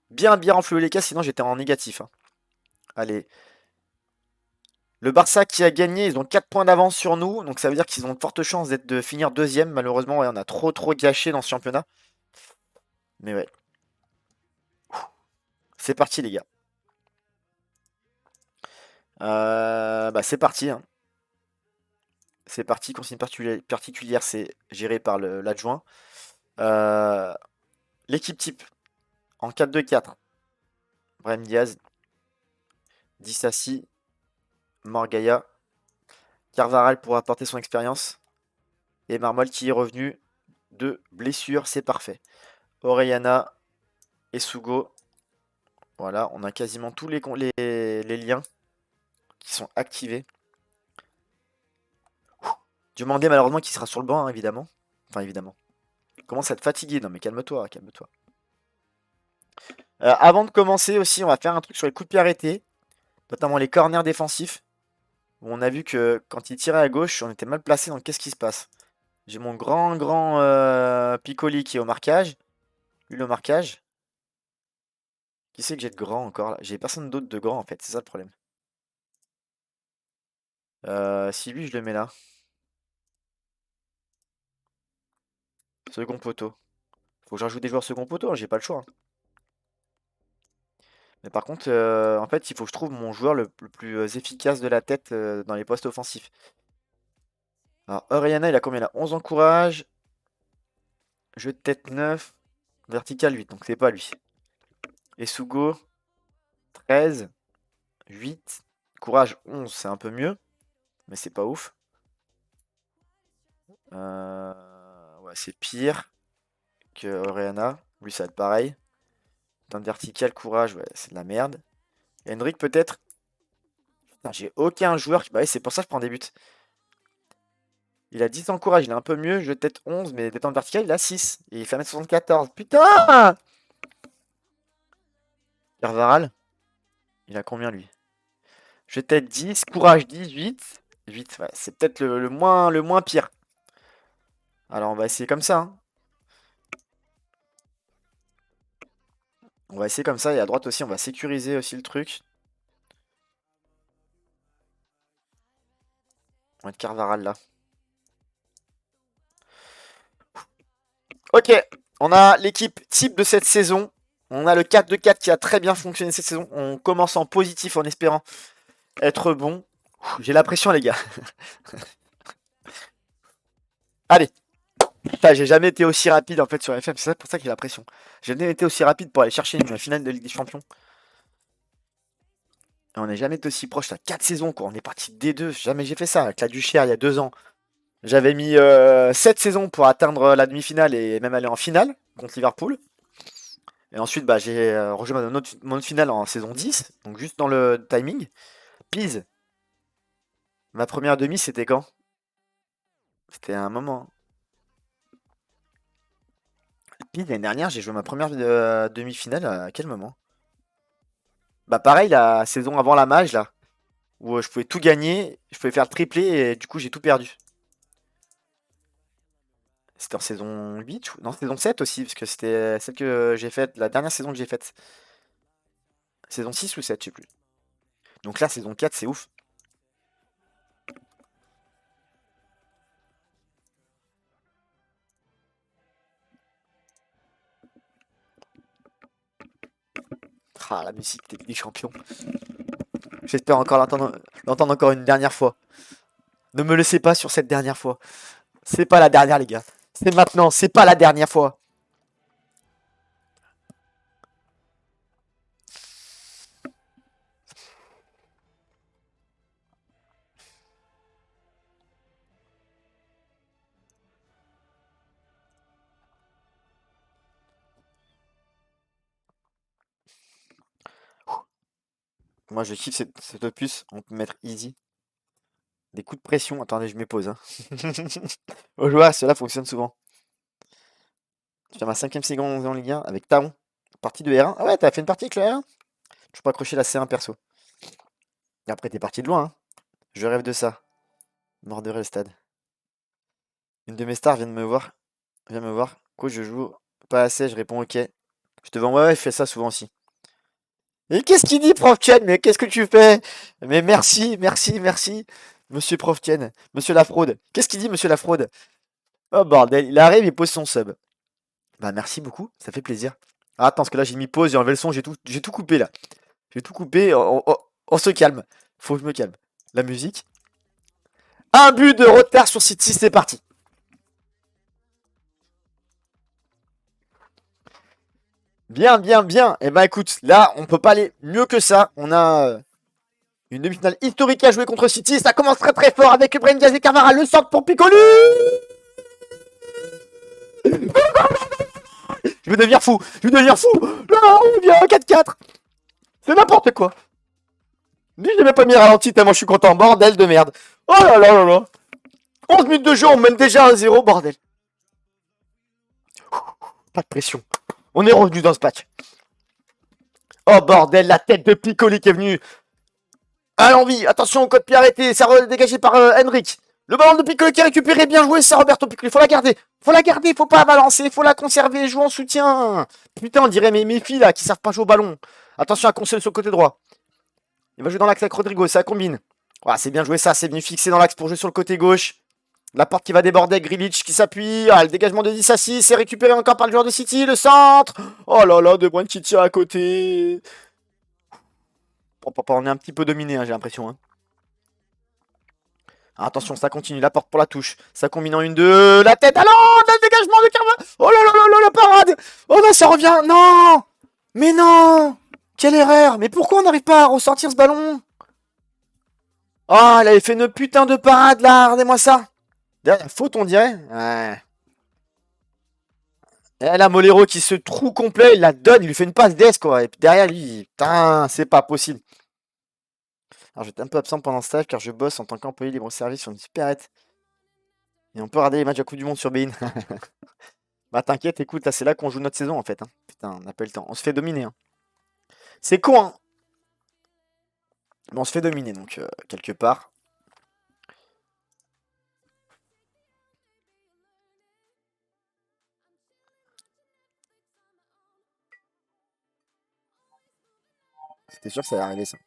bien renfloué les caisses, sinon j'étais en négatif, hein. Allez. Le Barça qui a gagné, ils ont 4 points d'avance sur nous, donc ça veut dire qu'ils ont de fortes chances de finir deuxième. Malheureusement, ouais, on a trop gâché dans ce championnat. Mais ouais. C'est parti, les gars. Bah, c'est parti, hein. C'est parti. Consigne particulière, c'est géré par l'adjoint. Euh, L'équipe type en 4-2-4. Brahim Diaz, Dissassi, Morgaya, Carvaral pour apporter son expérience. Et Marmol qui est revenu de blessure, c'est parfait. Orellana et Sugo. Voilà, on a quasiment tous les liens qui sont activés. Demandez malheureusement qui sera sur le banc, hein, évidemment. Enfin, évidemment. Commence à être fatigué. Non, mais calme-toi, calme-toi. Avant de commencer aussi, on va faire un truc sur les coups de pied arrêtés, notamment les corners défensifs, où on a vu que quand il tirait à gauche, on était mal placé, donc qu'est-ce qui se passe? J'ai mon grand Piccoli qui est au marquage. Lui, le marquage. Qui c'est que j'ai de grand encore là? J'ai personne d'autre de grand en fait, c'est ça le problème. Si lui, je le mets là. Second poteau. Faut que je rajoute des joueurs second poteau, hein, j'ai pas le choix, hein. Mais par contre, en fait, il faut que je trouve mon joueur le plus efficace de la tête dans les postes offensifs. Alors, Oriana, il a combien là? 11 en courage. Jeu de tête 9. Vertical 8, donc c'est pas lui. Et Sugo, 13. 8. Courage 11, c'est un peu mieux. Mais c'est pas ouf. Ouais, c'est pire que Oriana. Lui, ça va être pareil. Temps de vertical, courage, ouais, c'est de la merde. Hendrik, peut-être. Putain, j'ai aucun joueur. Bah ouais, c'est pour ça que je prends des buts. Il a 10 en courage, il est un peu mieux. Je peut-être 11, mais détente verticale, il a 6. Et il fait 1m74. Putain! Carvaral, il a combien lui? Je peut-être 10, courage 18. 8, ouais, c'est peut-être le moins pire. Alors on va essayer comme ça, hein. On va essayer comme ça. Et à droite aussi, on va sécuriser aussi le truc. On va mettre Carvaral là. Ok, on a l'équipe type de cette saison. On a le 4-2-4 qui a très bien fonctionné cette saison. On commence en positif en espérant être bon. J'ai la pression, les gars. Allez. Putain, j'ai jamais été aussi rapide en fait sur FM. C'est pour ça que j'ai la pression. J'ai jamais été aussi rapide pour aller chercher une finale de Ligue des Champions. Et on n'est jamais été aussi proche. Ça 4 saisons, quoi. On est parti de D2. Jamais j'ai fait ça. Avec la Duchère il y a 2 ans. J'avais mis 7 saisons pour atteindre la demi-finale et même aller en finale contre Liverpool. Et ensuite, bah, j'ai rejoint mon autre finale en saison 10, donc juste dans le timing. Pise, ma première demi, c'était quand? C'était à un moment, hein. Pise, l'année dernière, j'ai joué ma première demi-finale à quel moment? Bah pareil, la saison avant la mage, là, où je pouvais tout gagner, je pouvais faire le triplé, et du coup, j'ai tout perdu. C'était en saison 8, non, saison 7 aussi, parce que c'était celle que j'ai faite, la dernière saison que j'ai faite. Saison 6 ou 7, je sais plus. Donc là, saison 4, c'est ouf. Ah, la musique des Ligue des Champions. J'espère encore l'entendre encore une dernière fois. Ne me laissez pas sur cette dernière fois. C'est pas la dernière, les gars. C'est maintenant, c'est pas la dernière fois. Moi, je kiffe cette opus. On peut mettre easy. Des coups de pression. Attendez, je me pose. Hein. Au joueur, cela fonctionne souvent. Je fais ma 5ème seconde en Ligue 1 avec Taon. Partie de R1. Ah ouais, t'as fait une partie avec le R1? Je peux accrocher la C1 perso. Et après, t'es parti de loin. Hein. Je rêve de ça. Morderai le stade. Une de mes stars vient de me voir. Viens me voir. Coach, je joue pas assez. Je réponds ok. Je te vends. Ouais, je fais ça souvent aussi. Et qu'est-ce qu'il dit, Prof Chen? Mais qu'est-ce que tu fais? Mais merci, merci, merci. Monsieur Prof Chen. Monsieur la fraude. Qu'est-ce qu'il dit, monsieur la fraude? Oh bordel, il arrive, il pose son sub. Bah merci beaucoup, ça fait plaisir. Ah, attends, parce que là j'ai mis pause, j'ai enlevé le son, j'ai tout coupé là. J'ai tout coupé, on se calme. Faut que je me calme. La musique. Un but de retard sur City, c'est parti. Bien, bien, bien. Eh ben écoute, là, on peut pas aller mieux que ça. On a une demi-finale historique à jouer contre City. Ça commence très très fort avec Brahim Diaz et Cavara. Le centre pour Piccoli. Je vais devenir fou. Je vais devenir fou. Là, on vient 4-4. C'est n'importe quoi. Lui, je l'ai même pas mis ralenti tellement je suis content. Bordel de merde. Oh là là là là. 11 minutes de jeu, on mène déjà à 0, bordel. Pas de pression. On est revenu dans ce patch. Oh bordel, la tête de Piccoli qui est venue. À l'envie. Attention, code pied arrêté. Ça dégagé par Henrik. Le ballon de Piccoli qui est récupéré. Bien joué, c'est Roberto Piccoli. Faut la garder. Faut la garder. Faut pas balancer. Faut la conserver. Joue en soutien. Putain, on dirait mes filles là qui savent pas jouer au ballon. Attention à Conseil sur le côté droit. Il va jouer dans l'axe avec Rodrigo. Ça combine. Ah, c'est bien joué ça. C'est venu fixer dans l'axe pour jouer sur le côté gauche. La porte qui va déborder. Grealish qui s'appuie. Ah, le dégagement de 10 à 6. C'est récupéré encore par le joueur de City. Le centre. Oh là là, De Bruyne qui tire à côté. On est un petit peu dominé, hein, j'ai l'impression. Hein. Attention, ça continue, la porte pour la touche. Ça combine en 1-2. La tête, allons, le dégagement de Carvajal. Oh là là là là, la parade. Oh non, ça revient. Non. Mais non. Quelle erreur. Mais pourquoi on n'arrive pas à ressortir ce ballon? Oh, elle avait fait une putain de parade là. Regardez-moi ça. Derrière, faute, on dirait. Ouais. Et là, Molero qui se trouve complet, il la donne, il lui fait une passe d'ess quoi. Et puis derrière lui, putain, c'est pas possible. Alors j'étais un peu absent pendant ce live car je bosse en tant qu'employé libre-service sur une supérette. Et on peut regarder les matchs de la Coupe du Monde sur Bein. Bah t'inquiète, écoute, là c'est là qu'on joue notre saison en fait. Hein. Putain, on n'a pas le temps. On se fait dominer. Hein. C'est con, hein. Mais on se fait dominer donc quelque part. C'était sûr que ça allait arriver ça.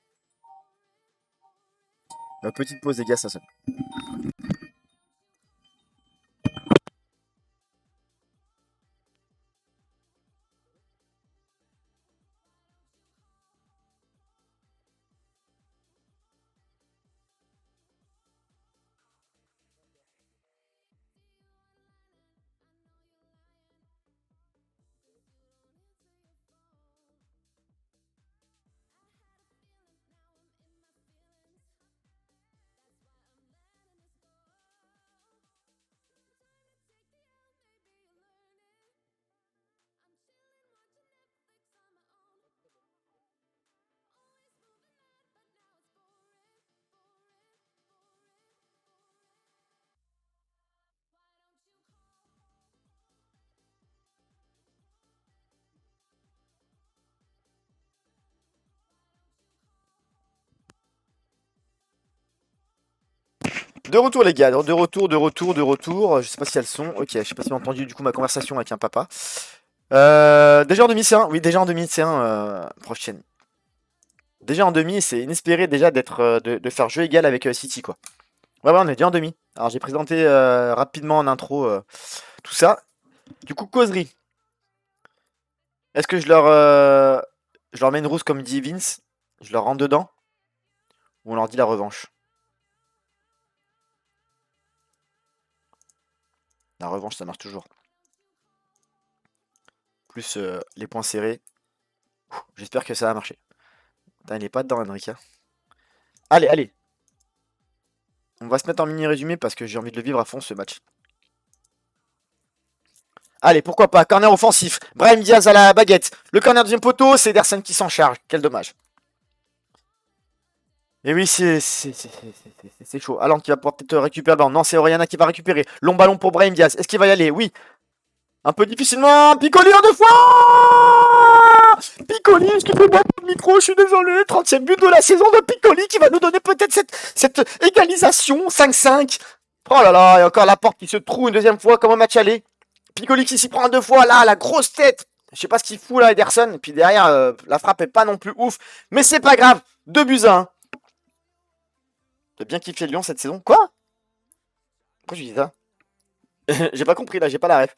Petite pause les gars, ça sonne. De retour les gars, de retour. Je sais pas si elles sont. Ok, je sais pas si vous avez entendu du coup ma conversation avec un papa. Déjà en demi C1, oui déjà en demi C1 prochaine. Déjà en demi, c'est inespéré déjà d'être de faire jeu égal avec City quoi. Ouais, on est déjà en demi. Alors j'ai présenté rapidement en intro tout ça. Du coup, causerie. Est-ce que je leur mets une rousse comme dit Vince? Je leur rentre dedans? Ou on leur dit la revanche? La revanche, ça marche toujours. Plus les points serrés. J'espère que ça va marcher. Putain, il est pas dedans, Henrik. Hein. Allez, allez. On va se mettre en mini résumé parce que j'ai envie de le vivre à fond ce match. Allez, pourquoi pas. Corner offensif. Brahim Diaz à la baguette. Le corner deuxième poteau, c'est Ederson qui s'en charge. Quel dommage. Et oui, c'est chaud. Alan qui va pouvoir peut-être récupérer le ballon. Non, c'est Oriana qui va récupérer. Long ballon pour Brahim Diaz. Est-ce qu'il va y aller? Oui. Un peu difficilement. Piccoli en 2 fois. Piccoli, excusez-moi pour le micro, je suis désolé. 30e but de la saison de Piccoli qui va nous donner peut-être cette égalisation. 5-5. Oh là là, et encore la porte qui se trouve une deuxième fois comme un match aller. Piccoli qui s'y prend 2 fois. Là, la grosse tête. Je sais pas ce qu'il fout là, Ederson. Et puis derrière, la frappe est pas non plus ouf. Mais c'est pas grave. 2 buts à 1. J'ai bien kiffé Lyon cette saison. Quoi? Pourquoi je dis ça? J'ai pas compris là, j'ai pas la ref.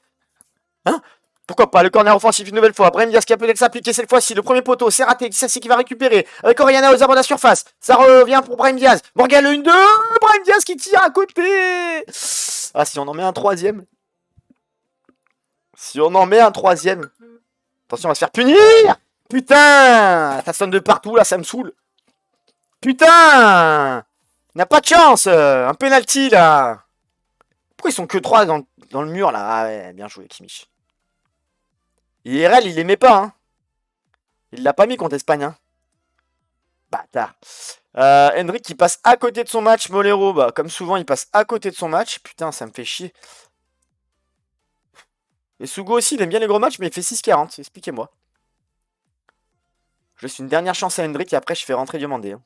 Hein? Pourquoi pas? Le corner offensif une nouvelle fois. Brahim Diaz qui a peut-être s'appliquer cette fois-ci. Le premier poteau, c'est raté. C'est qui va récupérer. Avec Oriana aux abords de la surface. Ça revient pour Brahim Diaz. Morgan le 1-2. Brahim Diaz qui tire à côté. Ah, si on en met un troisième. Si on en met un troisième. Attention, on va se faire punir. Putain. Ça sonne de partout là, ça me saoule. Putain. Il n'a pas de chance. Un penalty là. Pourquoi ils sont que 3 dans le mur là? Ah ouais, bien joué Kimmich. IRL, il aimait pas, hein. Il l'a pas mis contre Espagne, hein. Bâtard. Hendrick qui passe à côté de son match. Molero, bah, comme souvent, il passe à côté de son match. Putain, ça me fait chier. Et Sugo aussi, il aime bien les gros matchs, mais il fait 6,40. Expliquez-moi. Je laisse une dernière chance à Hendrick et après, je fais rentrer Diomandé. Hein.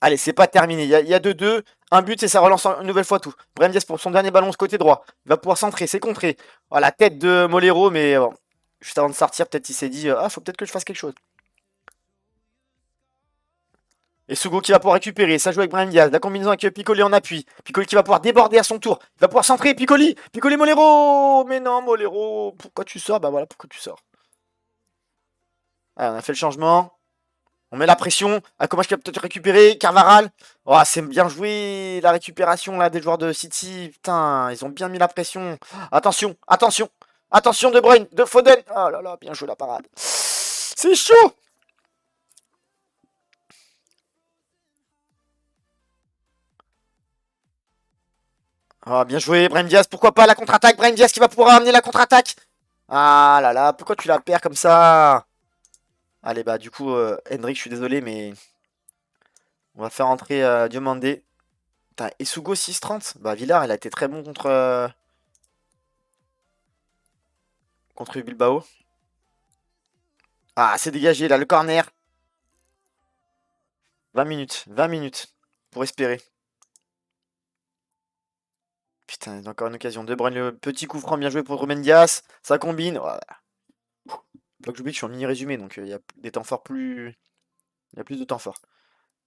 Allez, c'est pas terminé. Il y a 2-2. Un but et ça relance une nouvelle fois tout. Brahim Diaz pour son dernier ballon ce côté droit. Il va pouvoir centrer, c'est contré. Oh, la tête de Molero, mais bon. Juste avant de sortir, peut-être il s'est dit ah, faut peut-être que je fasse quelque chose. Et Sugo qui va pouvoir récupérer. Ça joue avec Brahim Diaz. La combinaison avec Piccoli en appui. Piccoli qui va pouvoir déborder à son tour. Il va pouvoir centrer. Piccoli. Piccoli Molero. Mais non, Molero. Pourquoi tu sors? Bah voilà, pourquoi tu sors. Ah, on a fait le changement. On met la pression. Akomash qui va peut-être récupérer. Carvaral. Oh, c'est bien joué la récupération là des joueurs de City. Putain, ils ont bien mis la pression. Attention, attention. Attention De Bruyne, de Foden. Oh là là, bien joué la parade. C'est chaud. Oh, bien joué, Brahim Diaz. Pourquoi pas la contre-attaque? Brahim Diaz qui va pouvoir amener la contre-attaque. Ah là là, pourquoi tu la perds comme ça? Allez, bah du coup, Hendrick, je suis désolé, mais on va faire entrer Diomandé. Putain, Esugo 6,30. Bah Villar, il a été très bon contre Bilbao. Ah, c'est dégagé là, le corner. 20 minutes, 20 minutes pour espérer. Putain, il a encore une occasion. De Bruyne, le petit coup franc bien joué pour Ruben Dias. Ça combine. Voilà. Faut que j'oublie que je suis en mini-résumé, donc il y a des temps forts plus. Il y a plus de temps forts.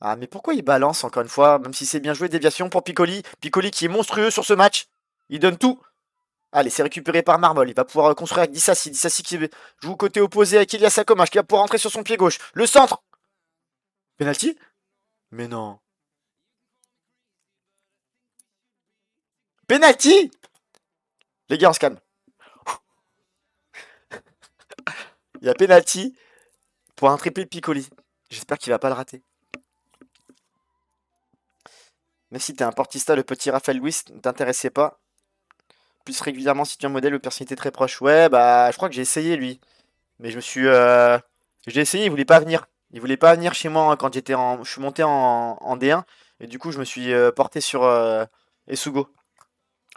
Ah, mais pourquoi il balance encore une fois? Même si c'est bien joué, déviation pour Piccoli. Piccoli qui est monstrueux sur ce match. Il donne tout. Allez, c'est récupéré par Marmol. Il va pouvoir construire avec Dissassi. Dissassi qui joue côté opposé avec Ilias Akomash qui va pouvoir rentrer sur son pied gauche. Le centre. Penalty? Mais non. Penalty? Les gars, on se calme. Il y a penalty pour un triplé de Piccoli. J'espère qu'il va pas le rater. Même si t'es un portista, le petit Raphaël Luis ne t'intéressait pas. Plus régulièrement si tu es un modèle ou personnalité très proche. Ouais, bah, je crois que j'ai essayé lui. Mais je me suis. J'ai essayé, il voulait pas venir. Il voulait pas venir chez moi hein, quand j'étais en. Je suis monté en D1. Et du coup, je me suis porté sur Esugo.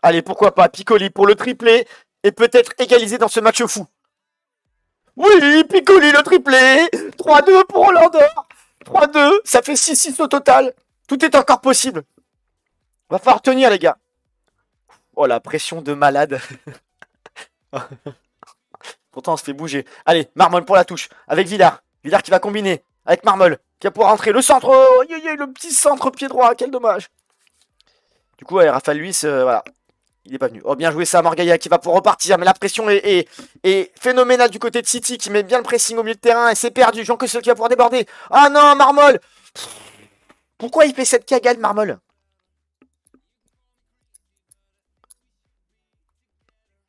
Allez, pourquoi pas, Piccoli pour le triplé. Et peut-être égaliser dans ce match fou. Oui, Piccoli le triplé. 3-2 pour Hollander. 3-2, ça fait 6-6 au total. Tout est encore possible. Va falloir tenir, les gars. Oh, la pression de malade. Pourtant, on se fait bouger. Allez, Marmol pour la touche. Avec Villar. Villar qui va combiner. Avec Marmol. Qui va pouvoir rentrer. Le centre. Oh, le petit centre pied droit. Quel dommage. Du coup, ouais, Rafael Luis, voilà. Il est pas venu. Oh, bien joué ça, Morgaya qui va pouvoir repartir. Mais la pression est phénoménale du côté de City qui met bien le pressing au milieu de terrain. Et c'est perdu. Jean Cossel qui va pouvoir déborder. Ah non, Marmol. Pourquoi il fait cette cagade, Marmol?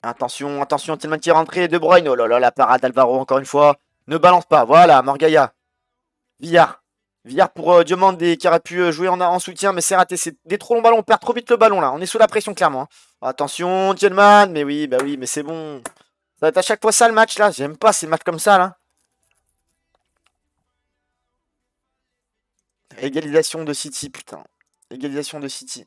Attention, attention, Tillman qui est rentré. De Bruyne. Oh là là, la parade d'Alvaro encore une fois. Ne balance pas. Voilà, Morgaya. Villar. Villar pour Diomandé qui aurait pu jouer en soutien, mais c'est raté. C'est des trop longs ballons. On perd trop vite le ballon là. On est sous la pression, clairement. Hein. Attention, Tillman. Mais oui, bah oui, mais c'est bon. Ça va être à chaque fois ça le match là. J'aime pas ces matchs comme ça là. Égalisation de City, putain. Égalisation de City.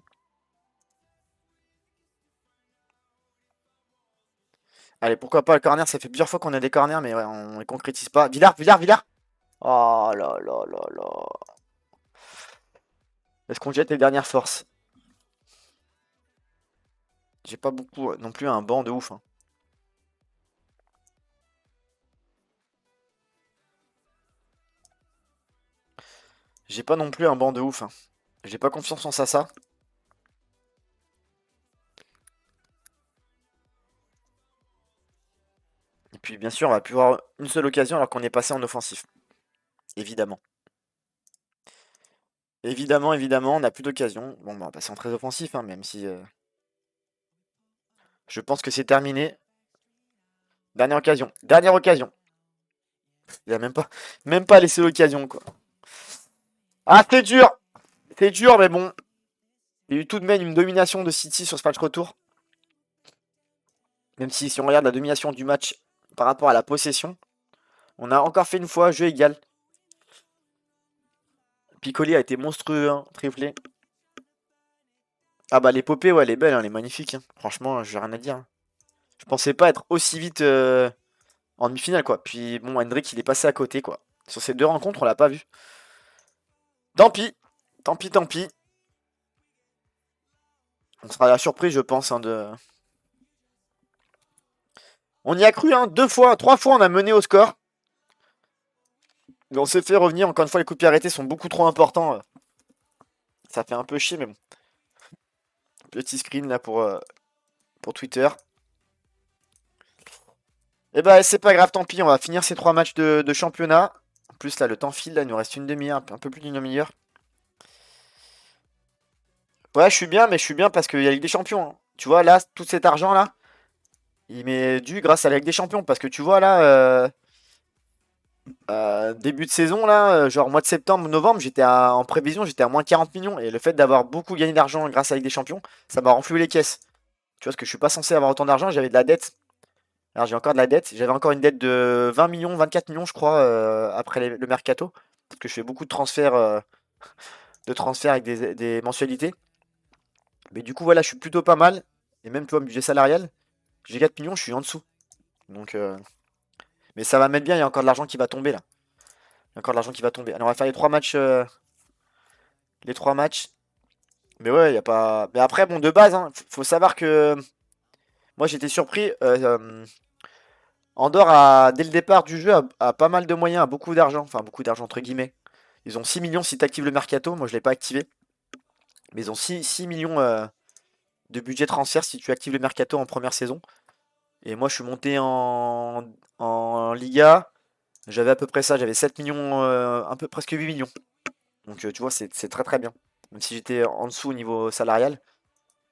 Allez, pourquoi pas le corner? Ça fait plusieurs fois qu'on a des corners, mais ouais, on les concrétise pas. Villard, Villard, Villard! Oh là là là là. Est-ce qu'on jette les dernières forces? J'ai pas beaucoup non plus un banc de ouf, hein. J'ai pas non plus un banc de ouf, hein. J'ai pas confiance en Sasa. Et puis bien sûr, on va plus avoir une seule occasion alors qu'on est passé en offensif. Évidemment. Évidemment, évidemment, on n'a plus d'occasion. Bon, bah, on va passer en très offensif, hein, même si je pense que c'est terminé. Dernière occasion. Dernière occasion. Il a même pas laissé l'occasion, quoi. Ah, c'est dur! C'est dur, mais bon. Il y a eu tout de même une domination de City sur ce match retour. Même si on regarde la domination du match par rapport à la possession, on a encore fait une fois jeu égal. Piccoli a été monstrueux, hein, triplé. Ah bah l'épopée, ouais, elle est belle, hein, elle est magnifique, hein. Franchement, j'ai rien à dire, hein. Je pensais pas être aussi vite en demi-finale, quoi. Puis bon, Hendrick, il est passé à côté, quoi. Sur ces deux rencontres, on l'a pas vu. Tant pis. Tant pis, tant pis. On sera à la surprise, je pense, hein, de... On y a cru, hein, deux fois, trois fois, on a mené au score. Mais on s'est fait revenir. Encore une fois, les coups de pied arrêtés sont beaucoup trop importants. Ça fait un peu chier, mais bon. Petit screen, là, pour Twitter. Et bah, c'est pas grave, tant pis. On va finir ces trois matchs de championnat. En plus, là, le temps file. Là, il nous reste une demi-heure, un peu plus d'une demi-heure. Ouais, je suis bien, mais je suis bien parce qu'il y a la Ligue des Champions, hein. Tu vois, là, tout cet argent-là, il m'est dû grâce à la Ligue des Champions. Parce que tu vois, là, début de saison, là, genre mois de septembre, novembre, en prévision, j'étais à moins 40 millions. Et le fait d'avoir beaucoup gagné d'argent grâce à la Ligue des Champions, ça m'a renfloué les caisses. Tu vois, parce que je suis pas censé avoir autant d'argent, j'avais de la dette. Alors j'ai encore de la dette. J'avais encore une dette de 20 millions, 24 millions, je crois, après le mercato. Parce que je fais beaucoup de transferts avec des mensualités. Mais du coup, voilà, je suis plutôt pas mal. Et même, tu vois, budget salarial, j'ai 4 millions, je suis en dessous. Donc, mais ça va mettre bien, il y a encore de l'argent qui va tomber là. Il y a encore de l'argent qui va tomber. Alors, on va faire les trois matchs. Les trois matchs. Mais ouais, il y a pas. Mais après, bon, de base, hein, faut savoir que moi j'étais surpris. Andorre dès le départ du jeu, a pas mal de moyens, a beaucoup d'argent. Enfin, beaucoup d'argent entre guillemets. Ils ont 6 millions si tu actives le mercato. Moi, je l'ai pas activé. Mais ils ont 6 millions de budget transfert si tu actives le mercato en première saison. Et moi, je suis monté en Liga. J'avais à peu près ça. J'avais 7 millions, un peu presque 8 millions. Donc, tu vois, c'est très très bien. Même si j'étais en dessous au niveau salarial,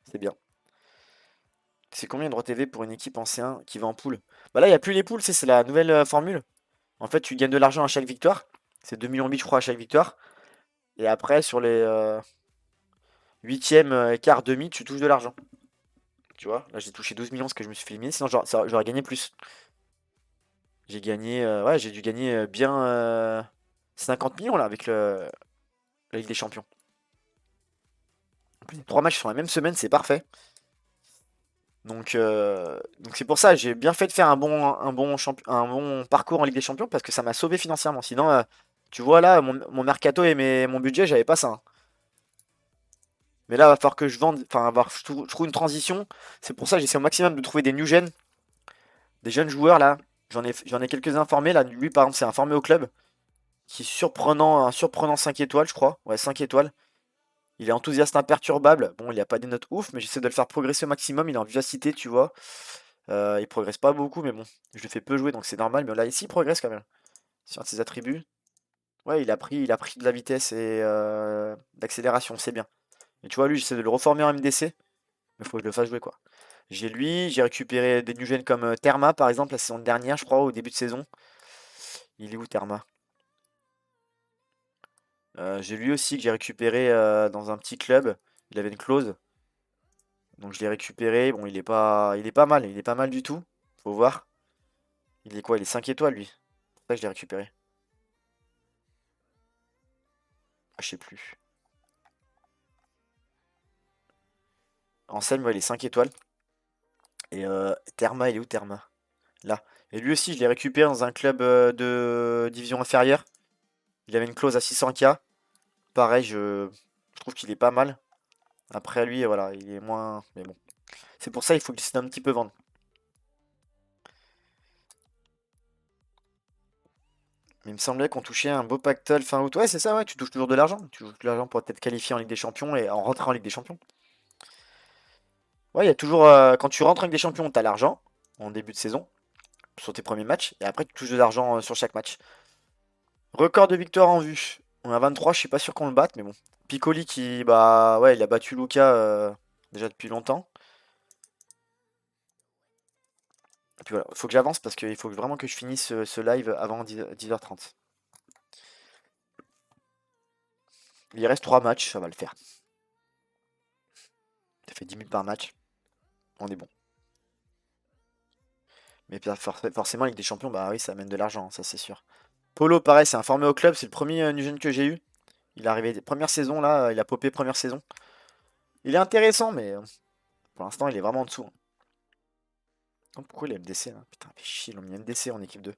c'est bien. C'est combien de droits TV pour une équipe en C1 qui va en poule? Bah là, il n'y a plus les poules, c'est la nouvelle formule. En fait, tu gagnes de l'argent à chaque victoire. C'est 2 millions 8, je crois, à chaque victoire. Et après, sur les huitièmes, quart, demi, tu touches de l'argent. Tu vois, là, j'ai touché 12 millions parce que je me suis fait éliminer. Sinon, j'aurais gagné plus. J'ai gagné, ouais, j'ai dû gagner bien 50 millions là avec la Ligue des Champions. En plus, les trois matchs sur la même semaine, c'est parfait. Donc c'est pour ça, j'ai bien fait de faire un bon parcours en Ligue des Champions parce que ça m'a sauvé financièrement. Sinon, tu vois là, mon mercato et mon budget, j'avais pas ça, hein. Mais là, il va falloir que je vende, enfin, je trouve une transition. C'est pour ça que j'essaie au maximum de trouver des new gen, des jeunes joueurs là. J'en ai quelques-uns informés là. Lui, par exemple, c'est informé au club, qui est surprenant, un surprenant 5 étoiles, je crois. Ouais, 5 étoiles. Il est enthousiaste imperturbable. Bon, il a pas des notes ouf, mais j'essaie de le faire progresser au maximum. Il est en vivacité, tu vois. Il progresse pas beaucoup, mais bon, je le fais peu jouer, donc c'est normal. Mais là, ici, il progresse quand même. Sur un de ses attributs. Ouais, il a pris de la vitesse et d'accélération, c'est bien. Et tu vois, lui, j'essaie de le reformer en MDC, mais faut que je le fasse jouer, quoi. J'ai récupéré des new gens comme Therma, par exemple, la saison dernière, je crois, au début de saison. Il est où, Therma? J'ai lui aussi que j'ai récupéré dans un petit club. Il avait une clause, donc je l'ai récupéré. Bon, il est pas mal, il est pas mal du tout. Faut voir. Il est quoi? Il est 5 étoiles, lui. C'est pour ça que je l'ai récupéré. Ah, je sais plus. Anselme, ouais, il est 5 étoiles. Et Therma, il est où Therma? Là. Et lui aussi, je l'ai récupéré dans un club de division inférieure. Il avait une clause à 600K. Pareil, je trouve qu'il est pas mal. Après lui, voilà, il est moins. Mais bon. C'est pour ça il faut le un petit peu vendre. Mais il me semblait qu'on touchait un beau pactole fin août. Ouais, c'est ça, ouais, tu touches toujours de l'argent. Tu touches de l'argent pour être qualifié en Ligue des Champions et en rentrant en Ligue des Champions. Ouais, il y a toujours. Quand tu rentres en Ligue des Champions, t'as l'argent en début de saison sur tes premiers matchs. Et après, tu touches de l'argent sur chaque match. Record de victoire en vue. On a 23, je suis pas sûr qu'on le batte, mais bon. Piccoli qui, bah ouais, il a battu Luca déjà depuis longtemps. Et puis voilà, faut que j'avance parce qu'il faut vraiment que je finisse ce live avant 10h30. Il reste 3 matchs, ça va le faire. Ça fait 10 minutes par match. On est bon. Mais forcément, Ligue des Champions, bah oui, ça amène de l'argent, ça c'est sûr. Polo, pareil, c'est informé au club, c'est le premier jeune que j'ai eu. Il est arrivé première saison là, il a popé première saison. Il est intéressant, mais pour l'instant, il est vraiment en dessous, hein. Oh, pourquoi il a MDC là? Putain, fait chier, ils l'ont mis MDC en équipe 2.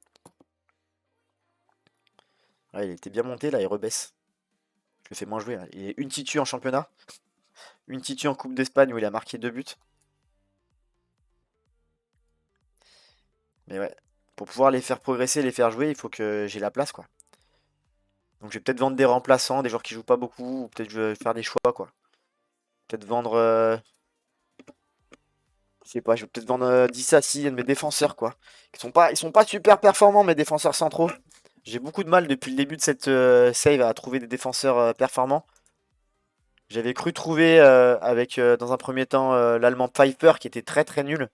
Ouais, il était bien monté, là, il rebaisse. Je le fais moins jouer, là. Il est une titu en championnat, une titu en Coupe d'Espagne où il a marqué 2 buts. Mais ouais, pour pouvoir les faire progresser, les faire jouer, il faut que j'ai la place, quoi. Donc je vais peut-être vendre des remplaçants, des joueurs qui jouent pas beaucoup, ou peut-être je vais faire des choix, quoi. Peut-être vendre, je sais pas, je vais peut-être vendre Disasi, un de mes défenseurs, quoi. Ils sont pas super performants, mes défenseurs centraux. J'ai beaucoup de mal depuis le début de cette save à trouver des défenseurs performants. J'avais cru trouver avec dans un premier temps l'allemand Pfeiffer qui était très très nul.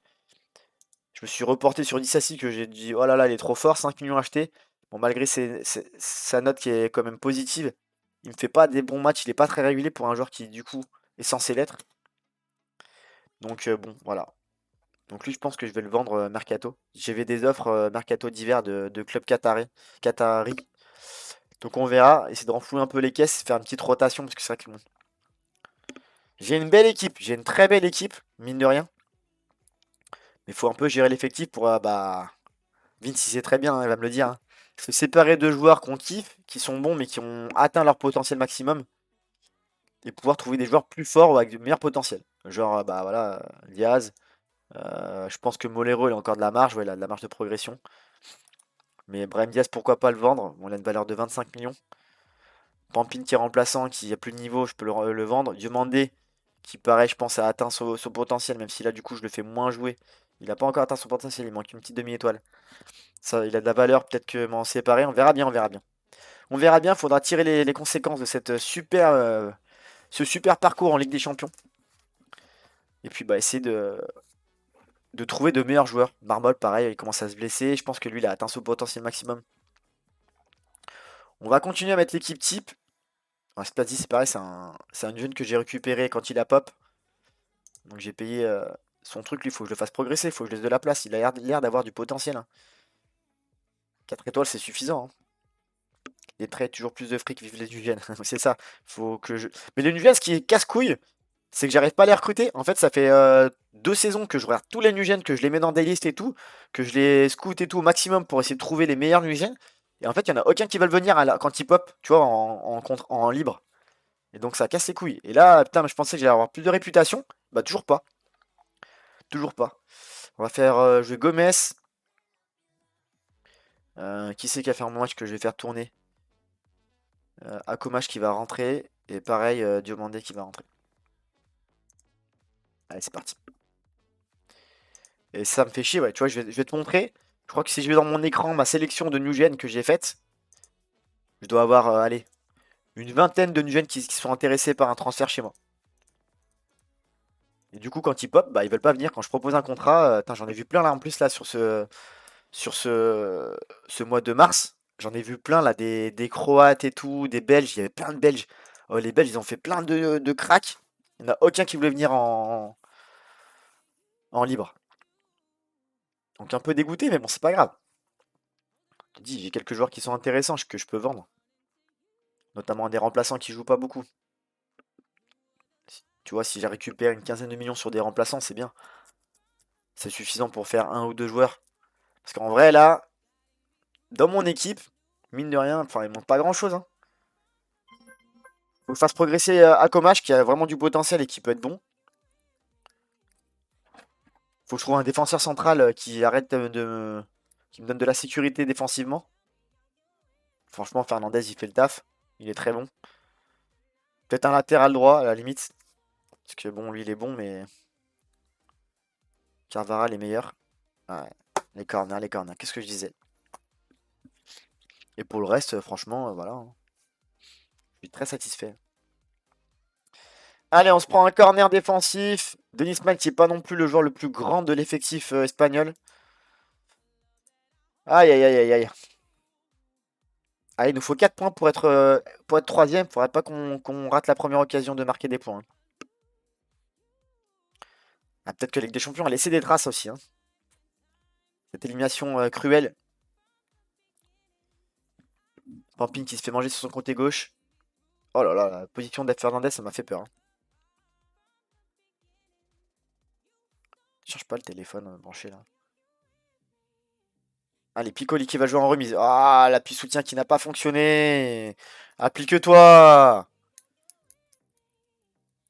Je me suis reporté sur Disasi que j'ai dit oh là là il est trop fort, 5 millions achetés. Bon malgré sa note qui est quand même positive, il me fait pas des bons matchs, il est pas très régulier pour un joueur qui du coup est censé l'être. Donc bon voilà. Donc lui je pense que je vais le vendre Mercato. J'avais des offres Mercato d'hiver de clubs Qatari. Donc on verra, essayer de renflouer un peu les caisses, faire une petite rotation parce que c'est vrai que bon, j'ai une belle équipe, j'ai une très belle équipe, mine de rien. Mais il faut un peu gérer l'effectif pour bah Vince, il sait très bien, hein, il va me le dire, hein. Se séparer de joueurs qu'on kiffe, qui sont bons mais qui ont atteint leur potentiel maximum, et pouvoir trouver des joueurs plus forts ou avec du meilleur potentiel. Genre, bah voilà, Diaz. Je pense que Molero, il a encore de la marge, ouais, il a de la marge de progression. Mais Brahim Diaz, pourquoi pas le vendre? Bon, il a une valeur de 25 millions. Pampine qui est remplaçant, qui a plus de niveau, je peux le vendre. Diomandé, qui pareil, je pense, a atteint son potentiel, même si là, du coup, je le fais moins jouer. Il n'a pas encore atteint son potentiel, il manque une petite demi-étoile. Ça, il a de la valeur, peut-être que m'en séparer, on verra bien, on verra bien. On verra bien, il faudra tirer les conséquences de ce super parcours en Ligue des Champions. Et puis bah, essayer de trouver de meilleurs joueurs. Marmol, pareil, il commence à se blesser. Je pense que lui, il a atteint son potentiel maximum. On va continuer à mettre l'équipe type. Spazzy, c'est pareil, c'est un jeune que j'ai récupéré quand il a pop. Donc j'ai payé son truc, lui, il faut que je le fasse progresser, il faut que je laisse de la place. Il a l'air d'avoir du potentiel, hein. 4 étoiles, c'est suffisant, hein. Les traits, toujours plus de fric, vive les Nuviennes. C'est ça. Faut que je. Mais les Nuviennes, ce qui est casse-couille, c'est que j'arrive pas à les recruter. En fait, ça fait 2 saisons que je regarde tous les Nuviennes, que je les mets dans des listes et tout, que je les scoute et tout au maximum pour essayer de trouver les meilleurs Nuviennes. Et en fait, il y en a aucun qui veulent venir quand ils pop, tu vois, en libre. Et donc ça casse les couilles. Et là, putain, je pensais que j'allais avoir plus de réputation. Bah toujours pas. Toujours pas. On va faire jouer Gomez. Qui c'est qui a fait un match que je vais faire tourner? Akomash qui va rentrer. Et pareil, Diomandé qui va rentrer. Allez, c'est parti. Et ça me fait chier, ouais. Tu vois, je vais te montrer. Je crois que si je vais dans mon écran, ma sélection de new gen que j'ai faite, je dois avoir, allez, une vingtaine de new gen qui sont intéressés par un transfert chez moi. Et du coup, quand ils pop, bah, ils veulent pas venir. Quand je propose un contrat, j'en ai vu plein là en plus là sur ce mois de mars. J'en ai vu plein là, des Croates et tout, des Belges. Il y avait plein de Belges. Oh, les Belges, ils ont fait plein de cracks. Il n'y en a aucun qui voulait venir en libre. Donc un peu dégoûté, mais bon, c'est pas grave. Je te dis, j'ai quelques joueurs qui sont intéressants que je peux vendre. Notamment des remplaçants qui jouent pas beaucoup. Tu vois, si j'ai récupéré une quinzaine de millions sur des remplaçants, c'est bien. C'est suffisant pour faire un ou deux joueurs. Parce qu'en vrai, là, dans mon équipe, mine de rien, enfin, il manque pas grand-chose, hein. Faut que je fasse progresser Akomash, qui a vraiment du potentiel et qui peut être bon. Faut que je trouve un défenseur central qui arrête qui me donne de la sécurité défensivement. Franchement, Fernandez, il fait le taf. Il est très bon. Peut-être un latéral droit, à la limite. Parce que bon, lui, il est bon, mais Carvara, est meilleur. Ouais. Les corners. Qu'est-ce que je disais? Et pour le reste, franchement, voilà, hein. Je suis très satisfait. Allez, on se prend un corner défensif. Denis Mal, qui n'est pas non plus le joueur le plus grand de l'effectif espagnol. Aïe, aïe, aïe, aïe, aïe. Ah, il nous faut 4 points pour être troisième. Faudrait pas qu'on rate la première occasion de marquer des points, hein. Ah, peut-être que la Ligue des Champions a laissé des traces aussi, hein. Cette élimination cruelle. Pampine qui se fait manger sur son côté gauche. Oh là là, la position d'Ef Fernandez, ça m'a fait peur, hein. Je cherche pas le téléphone branché là. Allez, Piccoli qui va jouer en remise. Ah, l'appui soutien qui n'a pas fonctionné. Applique-toi.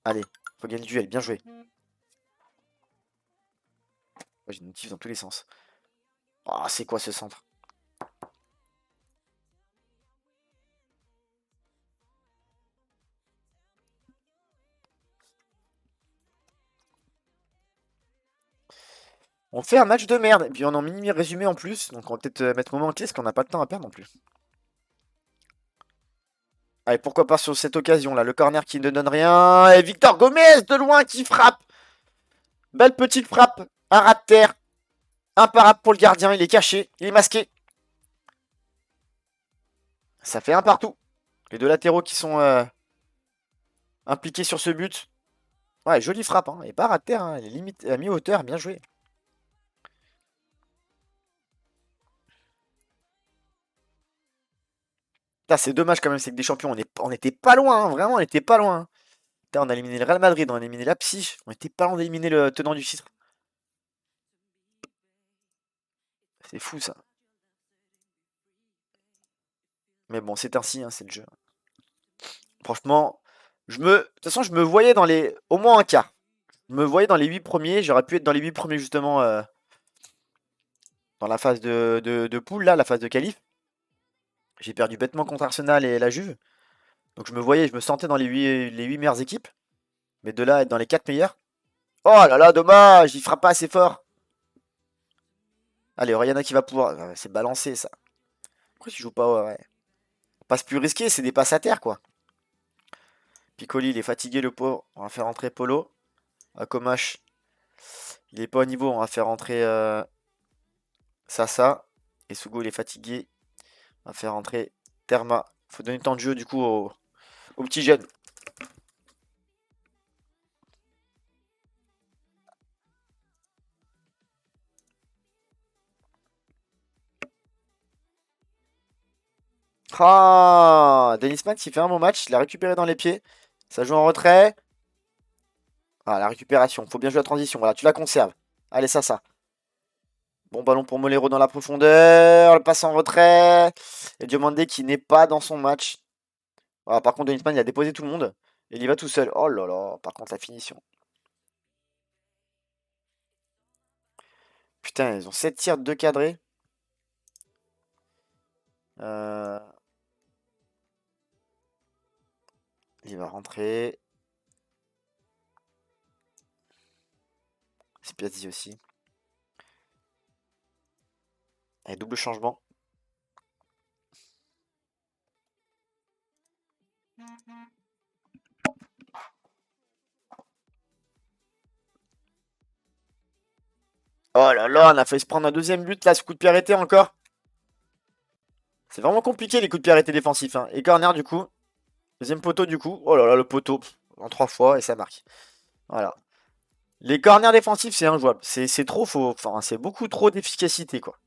Allez, faut gagner le duel. Bien joué. J'ai une notif dans tous les sens. Ah, c'est quoi ce centre? On fait un match de merde. Et puis on en mini résumé en plus. Donc on va peut-être mettre moment clé parce qu'on n'a pas le temps à perdre non plus. Allez, pourquoi pas sur cette occasion là. Le corner qui ne donne rien. Et Victor Gomez de loin qui frappe. Belle petite frappe. Un rat de terre. Imparable pour le gardien. Il est caché. Il est masqué. Ça fait un partout. Les deux latéraux qui sont impliqués sur ce but. Ouais, jolie frappe, hein. Et pas rat de terre, hein. Elle est limite à mi-hauteur. Bien joué. C'est dommage quand même, c'est que des champions, on était pas loin, hein. Vraiment, on était pas loin, hein. On a éliminé le Real Madrid, on a éliminé Leipzig, on était pas loin d'éliminer le tenant du titre. C'est fou ça. Mais bon, c'est ainsi, hein, c'est le jeu. Franchement, de toute façon, je me voyais dans les, au moins un quart. Je me voyais dans les 8 premiers, j'aurais pu être dans les 8 premiers justement dans la phase de poule, là, la phase de qualif. J'ai perdu bêtement contre Arsenal et la Juve. Donc je me voyais, je me sentais dans les 8 meilleures équipes. Mais de là à être dans les 4 meilleures. Oh là là, dommage, il frappe pas assez fort. Allez, Oriana qui va pouvoir. C'est balancé ça. Pourquoi tu joues pas? Ouais. Passe plus risqué, c'est des passes à terre quoi. Piccoli, il est fatigué le pauvre. On va faire rentrer Polo. Akomash, il est pas au niveau. On va faire rentrer Sasa. Et Sugo, il est fatigué. On va faire rentrer Terma. Faut donner le temps de jeu du coup aux petits jeunes. Ah, Denis Max, il fait un bon match. Il a récupéré dans les pieds. Ça joue en retrait. Ah, la récupération. Faut bien jouer la transition. Voilà, tu la conserves. Allez, ça. Bon ballon pour Molero dans la profondeur. Le passe en retrait. Et Diomandé qui n'est pas dans son match. Voilà, par contre, Denisman, il a déposé tout le monde. Et il y va tout seul. Oh là là, par contre, la finition. Putain, ils ont 7 tirs, 2 cadrés. Euh, Il va rentrer. C'est Piazzi aussi. Allez, double changement. Oh là là, on a failli se prendre un deuxième but là, ce coup de pied arrêté encore. C'est vraiment compliqué les coups de pied arrêtés défensifs, hein. Et corner du coup. Deuxième poteau du coup. Oh là là, le poteau. En 3 fois et ça marque. Voilà. Les corners défensifs, c'est injouable. C'est trop faux. Enfin, c'est beaucoup trop d'efficacité, quoi.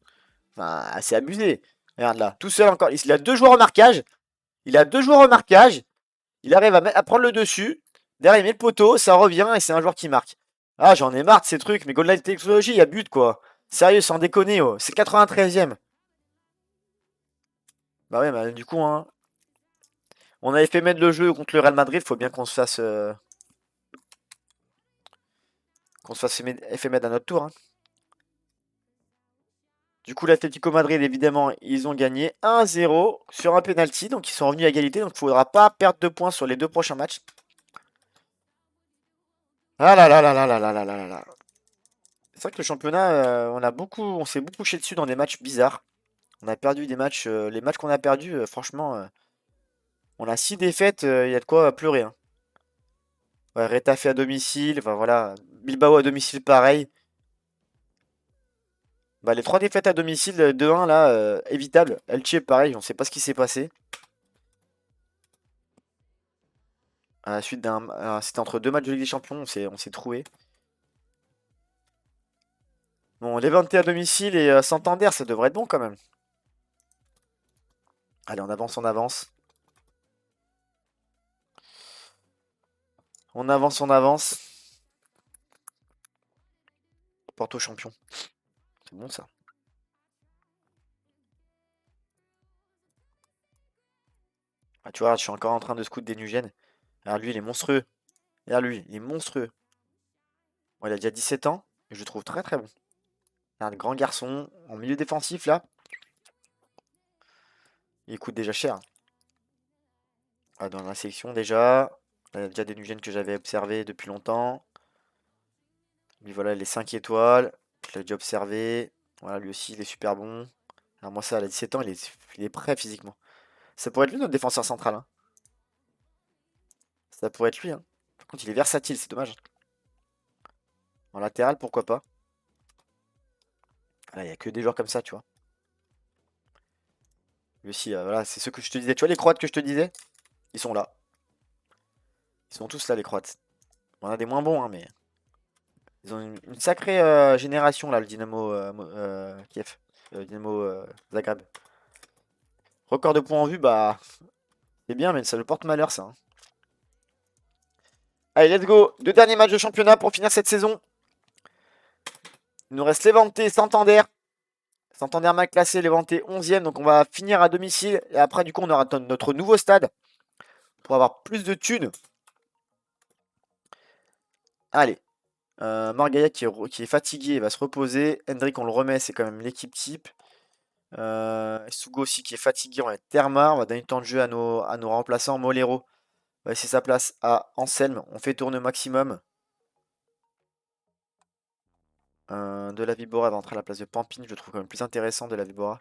Enfin, c'est abusé. Regarde là. Tout seul encore. Il a 2 joueurs au marquage. Il a 2 joueurs au marquage. Il arrive à prendre le dessus. Derrière, il met le poteau, ça revient et c'est un joueur qui marque. Ah, j'en ai marre de ces trucs. Mais Golden Technology, il y a but, quoi. Sérieux, sans déconner, oh. C'est 93e. Bah ouais, bah du coup, hein. On avait fait mettre le jeu contre le Real Madrid. Faut bien qu'on se fasse fait mettre à notre tour, hein. Du coup, l'Atlético Madrid, évidemment, ils ont gagné 1-0 sur un penalty. Donc, ils sont revenus à égalité. Donc, il ne faudra pas perdre de points sur les 2 prochains matchs. Ah là là là là là là là là là. C'est vrai que le championnat, on s'est beaucoup chié dessus dans des matchs bizarres. On a perdu des matchs, les matchs qu'on a perdus, franchement, on a 6 défaites, il y a de quoi pleurer, hein. Ouais, Retafe à domicile, enfin voilà, Bilbao à domicile pareil. Bah, les 3 défaites à domicile, 2-1 là, évitables. Elche pareil, on sait pas ce qui s'est passé. À la suite c'était entre 2 matchs de Ligue des Champions, on s'est troué. Bon, Levante à domicile et Santander, ça devrait être bon quand même. Allez, on avance, on avance. On avance, on avance. Porto champion. C'est bon ça. Ah, tu vois, je suis encore en train de scout des Nugènes. Alors lui, il est monstrueux. Regarde lui, il est monstrueux. Bon, il a déjà 17 ans. Et je le trouve très très bon. Un grand garçon en milieu défensif là. Il coûte déjà cher. Ah, dans la sélection déjà. Il y a déjà des Nugènes que j'avais observés depuis longtemps. Lui voilà, les 5 étoiles. Je l'ai déjà observé. Voilà, lui aussi, il est super bon. Alors moi ça, il a 17 ans, il est prêt physiquement. Ça pourrait être lui notre défenseur central, hein. Ça pourrait être lui, hein. Par contre, il est versatile, c'est dommage. En latéral, pourquoi pas. Ah, là, il n'y a que des joueurs comme ça, tu vois. Lui aussi, voilà, c'est ceux que je te disais. Tu vois les Croates que je te disais? Ils sont là. Ils sont tous là, les Croates. On a des moins bons, hein, mais ils ont une sacrée génération, là, le Dynamo Kiev. Dynamo Zagreb. Record de points en vue, bah, c'est bien, mais ça le porte malheur, ça, hein. Allez, let's go. 2 derniers matchs de championnat pour finir cette saison. Il nous reste Levante, Santander. Santander mal classé, Levante 11e. Donc on va finir à domicile. Et après, du coup, on aura notre nouveau stade pour avoir plus de thunes. Allez. Margaya qui est fatigué, il va se reposer. Hendrik, on le remet, c'est quand même l'équipe type. Sugo aussi qui est fatigué, on va être Termar. On va donner du temps de jeu à nos remplaçants. Molero va laisser sa place à Anselme. On fait tourner au maximum. De la Vibora va entrer à la place de Pampine. Je le trouve quand même plus intéressant de la Vibora.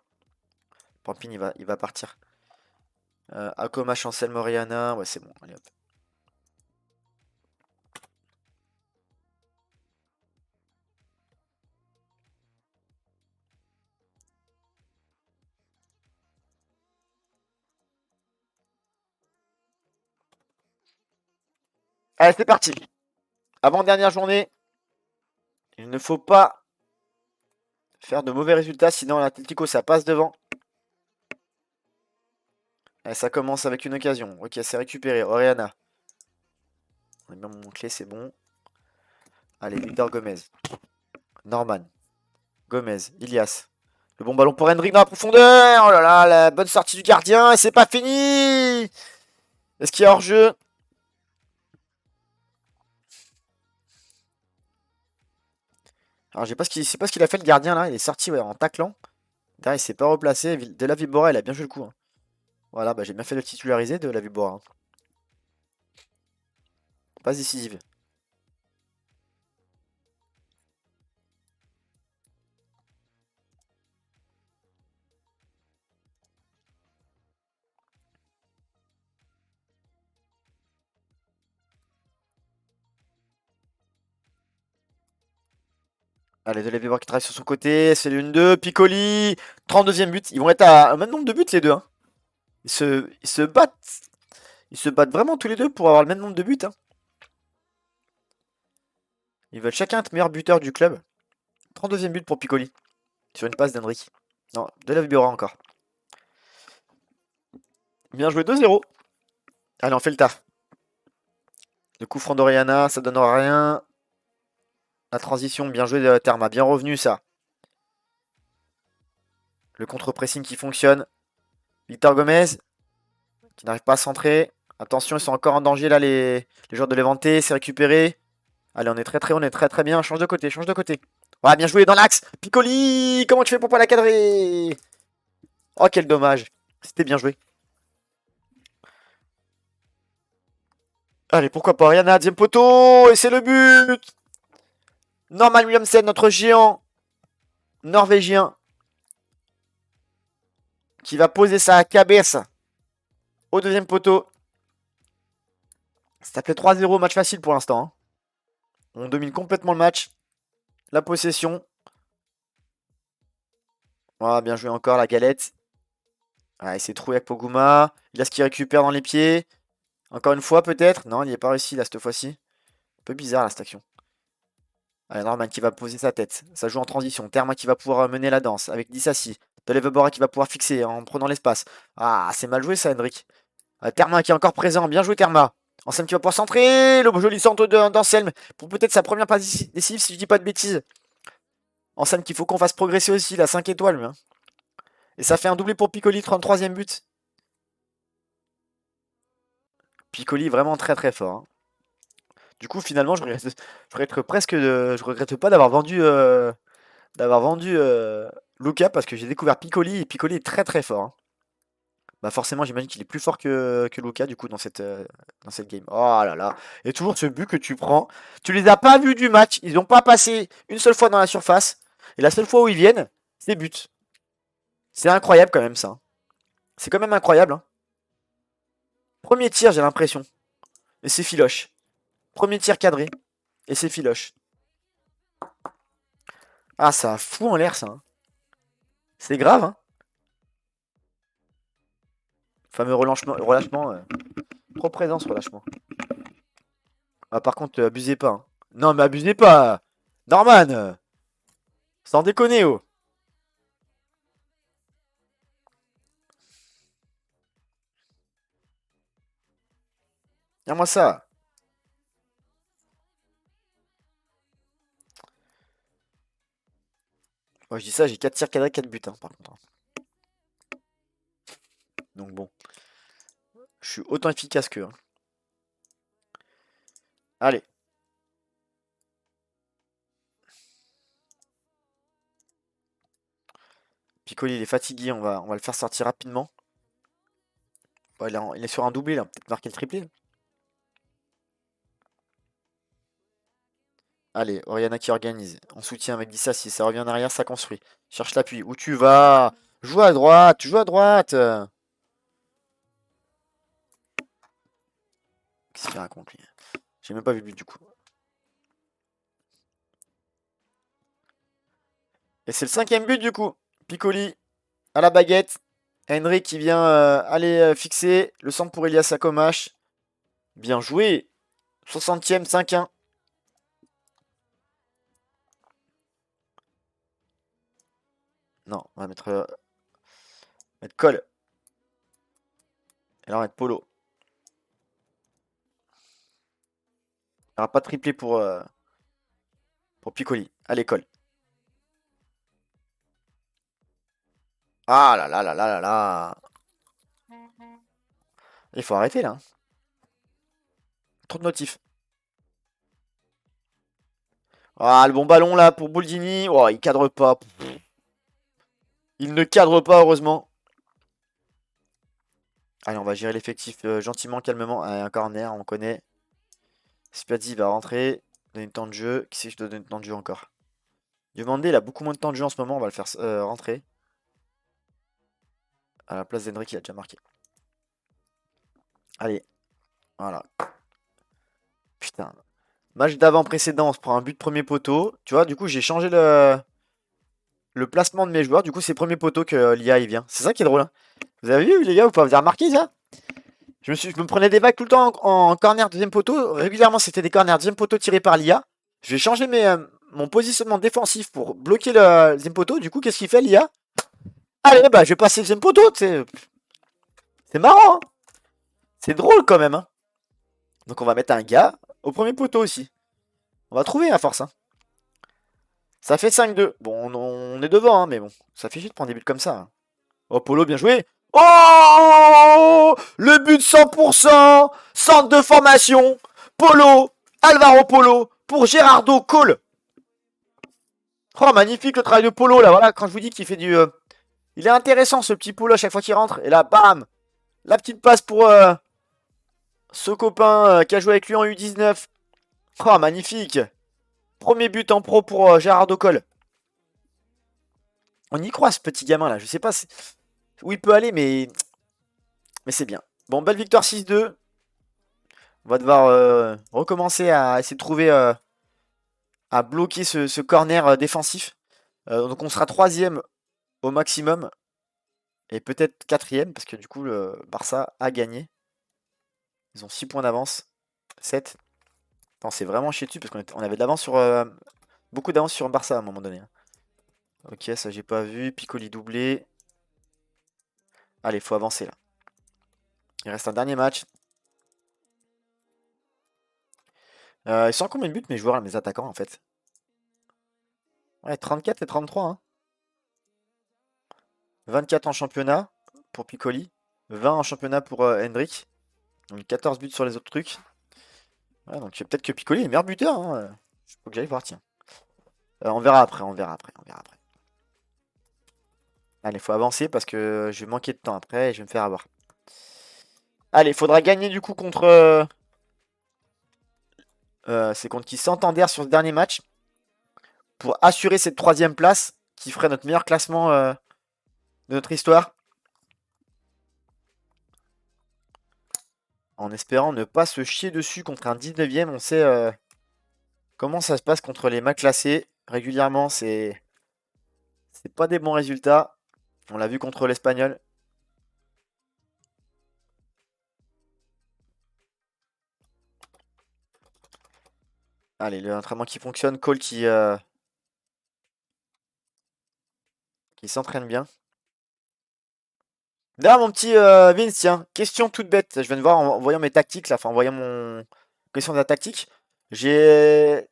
Pampine, il va partir. Akoma, Chancel, Moriana. Ouais, c'est bon. Allez hop. Allez, c'est parti. Avant-dernière journée. Il ne faut pas faire de mauvais résultats, sinon l'Atlético, ça passe devant. Allez, ça commence avec une occasion. Ok, c'est récupéré. Oriana. On a bien mon clé, c'est bon. Allez, Victor Gomez. Norman. Gomez. Ilias. Le bon ballon pour Hendrik dans la profondeur. Oh là là, la bonne sortie du gardien. Et c'est pas fini. Est-ce qu'il y a hors-jeu? Alors, j'ai pas sais pas ce qu'il a fait le gardien là. Il est sorti ouais, en taclant. Derrière, il s'est pas replacé. De la Vibora, il a bien joué le coup, hein. Voilà, bah, j'ai bien fait de le titulariser de la Vibora, hein. Passe décisive. Allez, de la Vibora qui travaille sur son côté. C'est l'une 2 Piccoli. 32e but. Ils vont être à un même nombre de buts les deux, hein. Ils se battent. Ils se battent vraiment tous les deux pour avoir le même nombre de buts, hein. Ils veulent chacun être meilleur buteur du club. 32e but pour Piccoli. Sur une passe d'Hendrik. Non, de la Vibora encore. Bien joué 2-0. Allez, on fait le taf. Le coup franc d'Oriana, ça donne rien. La transition, bien joué de Therma. Bien revenu, ça. Le contre-pressing qui fonctionne. Victor Gomez, qui n'arrive pas à centrer. Attention, ils sont encore en danger, là, les joueurs de Levante. C'est récupéré. Allez, on est très bien. Change de côté, change de côté. Ouais, bien joué dans l'axe. Piccoli, comment tu fais pour pas la cadrer? Oh, quel dommage. C'était bien joué. Allez, pourquoi pas. Oriana, deuxième poteau. Et c'est le but. Norman Williamson, notre géant norvégien, qui va poser sa cabesse au deuxième poteau. Ça s'appelait 3-0, match facile pour l'instant. Hein. On domine complètement le match. La possession. Voilà, bien joué encore la galette. Ah, il s'est trouvé avec Poguma. Il a ce qu'il récupère dans les pieds. Encore une fois peut-être. Non, il n'y est pas réussi là cette fois-ci. Un peu bizarre là cette action. Allez, Norman qui va poser sa tête. Ça joue en transition. Therma qui va pouvoir mener la danse avec Dissassi. Delevebora qui va pouvoir fixer en prenant l'espace. Ah, c'est mal joué ça, Hendrik. Therma qui est encore présent. Bien joué, Therma. Anselme qui va pouvoir centrer. Le joli centre d'Anselme pour peut-être sa première passe décisive si je dis pas de bêtises. Anselme qu'il faut qu'on fasse progresser aussi, la 5 étoiles. Lui, hein. Et ça fait un doublé pour Piccoli, 33e but. Piccoli vraiment très fort. Hein. Du coup, finalement, je regrette pas d'avoir vendu Luca parce que j'ai découvert Piccoli et Piccoli est très fort. Hein. Bah forcément, j'imagine qu'il est plus fort que Luca du coup dans cette game. Oh là là. Et toujours ce but que tu prends. Tu les as pas vus du match. Ils n'ont pas passé une seule fois dans la surface. Et la seule fois où ils viennent, c'est but. C'est incroyable quand même ça. C'est quand même incroyable. Hein. Premier tir, j'ai l'impression. Et c'est filoche. Premier tir cadré. Et c'est filoche. Ah, ça fout en l'air ça. Hein. C'est grave. Hein. Fameux relâchement. Trop présent ce relâchement. Ah, par contre, abusez pas. Hein. Non, mais abusez pas. Norman. Sans déconner, oh. Viens-moi ça. Moi, je dis ça, j'ai 4 tirs cadrés, 4 buts, hein, par contre. Hein. Donc bon. Je suis autant efficace qu'eux. Hein. Allez. Piccoli, il est fatigué, on va le faire sortir rapidement. Bon, il est sur un doublé, là. Peut-être marquer le triplé. Allez, Oriana qui organise. En soutien avec Dissa, si ça revient en arrière, ça construit. Cherche l'appui. Où tu vas? Joue à droite, joue à droite. Qu'est-ce qu'il raconte, lui? J'ai même pas vu le but, du coup. Et c'est le 5e but, du coup. Piccoli à la baguette. Henry qui vient aller fixer. Le centre pour Elias Sakomash. Bien joué. 60e, 5-1. Non, on va mettre Cole. Et là, on va mettre Polo. Il n'y aura pas de triplé pour Piccoli. Allez, Cole. Ah là là là là là là. Il faut arrêter là. Hein. Trop de notifs. Ah, le bon ballon là pour Boldini. Oh, il cadre pas. Il ne cadre pas, heureusement. Allez, on va gérer l'effectif gentiment, calmement. Allez, un corner, on connaît. Spiazzi va rentrer. Donner le temps de jeu. Qui c'est que je dois donner le temps de jeu encore? Demandé, il a beaucoup moins de temps de jeu en ce moment. On va le faire rentrer. À la place d'Hendrick, il a déjà marqué. Allez. Voilà. Putain. Match d'avant précédent, on se prend un but de premier poteau. Tu vois, du coup, j'ai changé le placement de mes joueurs. Du coup, c'est premier poteau que l'IA il vient. C'est ça qui est drôle. Hein. Vous avez vu, les gars, vous avez remarqué ça? Je me prenais des vagues tout le temps en corner deuxième poteau. Régulièrement, c'était des corners deuxième poteau tirés par l'IA. Je vais changer mon positionnement défensif pour bloquer le deuxième poteau. Du coup, qu'est-ce qu'il fait l'IA? Allez, bah, je vais passer le deuxième poteau. C'est C'est marrant, hein. C'est drôle quand même, hein. Donc on va mettre un gars au premier poteau aussi. On va trouver à force, hein. Ça fait 5-2. Bon, on est devant, hein, mais bon. Ça fait chier de prendre des buts comme ça, hein. Oh, Polo, bien joué. Oh, le but 100%. Centre de formation. Polo. Alvaro Polo. Pour Gerardo Cole. Oh, magnifique le travail de Polo, là. Voilà, quand je vous dis qu'il fait du... Il est intéressant, ce petit Polo, à chaque fois qu'il rentre. Et là, bam. La petite passe pour ce copain qui a joué avec lui en U19. Oh, magnifique. Premier but en pro pour Gerardo Cole. On y croit, ce petit gamin, là. Je sais pas où il peut aller, mais c'est bien. Bon, belle victoire 6-2. On va devoir recommencer à essayer de trouver, à bloquer ce corner défensif. Donc on sera troisième au maximum. Et peut-être quatrième, parce que du coup le Barça a gagné. Ils ont 6 points d'avance. 7. Attends, c'est vraiment chier dessus, parce qu'on avait de l'avance sur... beaucoup d'avance sur Barça à un moment donné, hein. Ok, ça j'ai pas vu. Piccoli doublé. Allez, faut avancer là. Il reste un dernier match. Ils sont en combien de buts mes joueurs, là, mes attaquants en fait? Ouais, 34 et 33, hein. 24 en championnat pour Piccoli. 20 en championnat pour Hendrik. Donc 14 buts sur les autres trucs. Ouais, donc peut-être que Piccoli est le meilleur buteur, hein. Faut que j'aille voir, tiens. On verra après, on verra après, on verra après. Allez, faut avancer parce que je vais manquer de temps après et je vais me faire avoir. Allez, faudra gagner du coup contre... c'est contre qui? Santander sur ce dernier match. Pour assurer cette troisième place qui ferait notre meilleur classement de notre histoire. En espérant ne pas se chier dessus contre un 19ème. On sait comment ça se passe contre les mal classés. Régulièrement, c'est pas des bons résultats. On l'a vu contre l'Espagnol. Allez, l'entraînement qui fonctionne. Cole qui s'entraîne bien. D'ailleurs, mon petit Vince, tiens, question toute bête. Je viens de voir en voyant mes tactiques, là, enfin en voyant mon question de la tactique. J'ai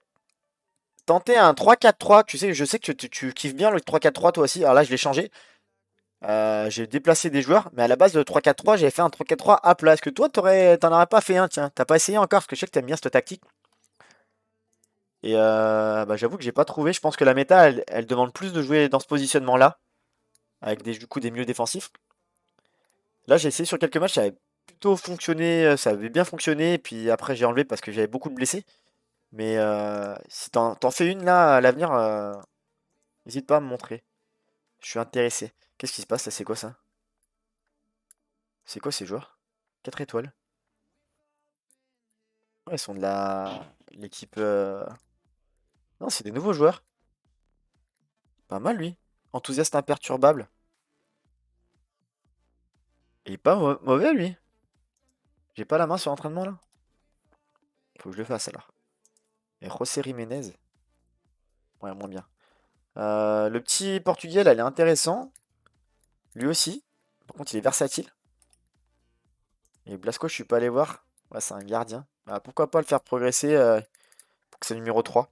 tenté un 3-4-3. Tu sais, je sais que tu kiffes bien le 3-4-3 toi aussi. Alors là, je l'ai changé. J'ai déplacé des joueurs, mais à la base, le 3-4-3, j'avais fait un 3-4-3 à plat. Est-ce que toi, t'en aurais pas fait un, tiens? T'as pas essayé encore? Parce que je sais que t'aimes bien cette tactique. Et bah, j'avoue que j'ai pas trouvé. Je pense que la méta, elle demande plus de jouer dans ce positionnement-là, avec du coup des milieux défensifs. Là, j'ai essayé sur quelques matchs, ça avait plutôt fonctionné, ça avait bien fonctionné. Et puis après, j'ai enlevé parce que j'avais beaucoup de blessés. Mais si t'en fais une là à l'avenir, n'hésite pas à me montrer. Je suis intéressé. Qu'est-ce qui se passe là? C'est quoi ça? C'est quoi ces joueurs? 4 étoiles. Ouais, ils sont de l'équipe. Non, c'est des nouveaux joueurs. Pas mal lui. Enthousiaste imperturbable. Il est pas mauvais lui. J'ai pas la main sur l'entraînement là. Faut que je le fasse alors. Et José Jiménez. Ouais, moins bien. Le petit portugais là, il est intéressant. Lui aussi. Par contre, il est versatile. Et Blasco, je suis pas allé voir. Ouais, c'est un gardien. Bah, pourquoi pas le faire progresser pour que c'est numéro 3.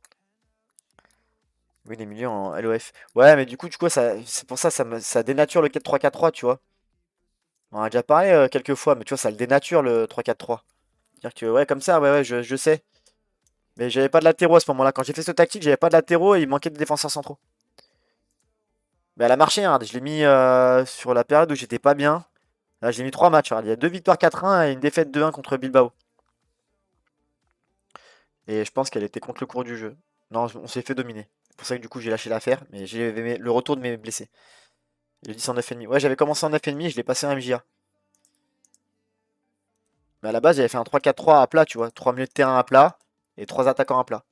Oui, les milieux en LOF. Ouais, mais du coup, c'est pour ça, ça dénature le 4-3-4-3, tu vois. On en a déjà parlé quelques fois, mais tu vois, ça le dénature le 3-4-3. C'est-à-dire que, ouais, comme ça, ouais, ouais, je sais. Mais j'avais pas de latéraux à ce moment-là. Quand j'ai fait ce tactique, j'avais pas de latéraux et il manquait de défenseurs centraux. Mais elle a marché, hein. Je l'ai mis sur la période où j'étais pas bien. Là, j'ai mis 3 matchs. Regarde. Il y a 2 victoires 4-1 et une défaite 2-1 contre Bilbao. Et je pense qu'elle était contre le cours du jeu. Non, on s'est fait dominer. C'est pour ça que du coup, j'ai lâché l'affaire. Mais j'ai le retour de mes blessés. J'ai dit en 9,5. Ouais, j'avais commencé en 9,5 et je l'ai passé en MJA. Mais à la base, j'avais fait un 3-4-3 à plat, tu vois. 3 milieux de terrain à plat et 3 attaquants à plat.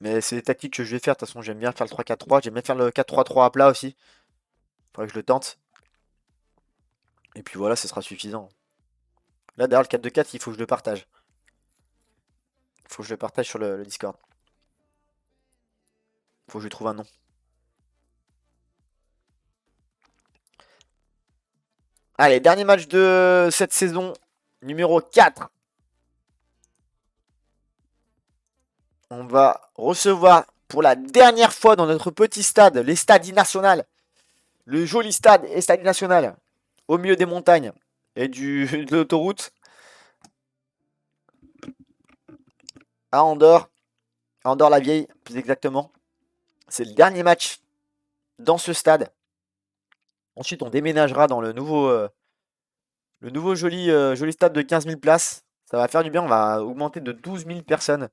Mais c'est des tactiques que je vais faire. De toute façon, j'aime bien faire le 3-4-3. J'aime bien faire le 4-3-3 à plat aussi. Faudrait que je le tente. Et puis voilà, ce sera suffisant. Là, derrière le 4-2-4, il faut que je le partage. Il faut que je le partage sur le Discord. Il faut que je lui trouve un nom. Allez, dernier match de cette saison, numéro 4. On va recevoir pour la dernière fois dans notre petit stade, les Stades National. Le joli stade Estadi National, au milieu des montagnes et de l'autoroute, à Andorre. À Andorre-la-Vieille, plus exactement. C'est le dernier match dans ce stade. Ensuite, on déménagera dans le nouveau joli stade de 15 000 places. Ça va faire du bien, on va augmenter de 12 000 personnes.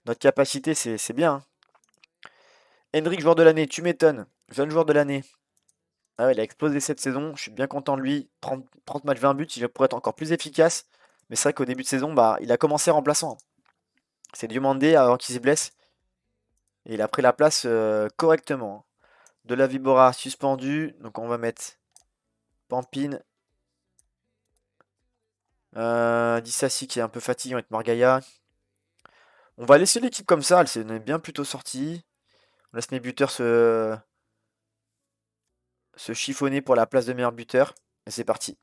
Notre capacité, c'est bien. Hein. Hendrik, joueur de l'année, tu m'étonnes. Jeune joueur de l'année. Ah ouais, il a explosé cette saison, je suis bien content de lui. 30 matchs, 20 buts, il pourrait être encore plus efficace. Mais c'est vrai qu'au début de saison, bah, il a commencé remplaçant. C'est Diomandé avant qu'il se blesse. Et il a pris la place correctement. De la Vibora suspendu, donc on va mettre Pampine. Dissassi qui est un peu fatigué avec Morgaya. On va laisser l'équipe comme ça, elle s'est bien plutôt sortie. On laisse mes buteurs se chiffonner pour la place de meilleur buteur. Et c'est parti.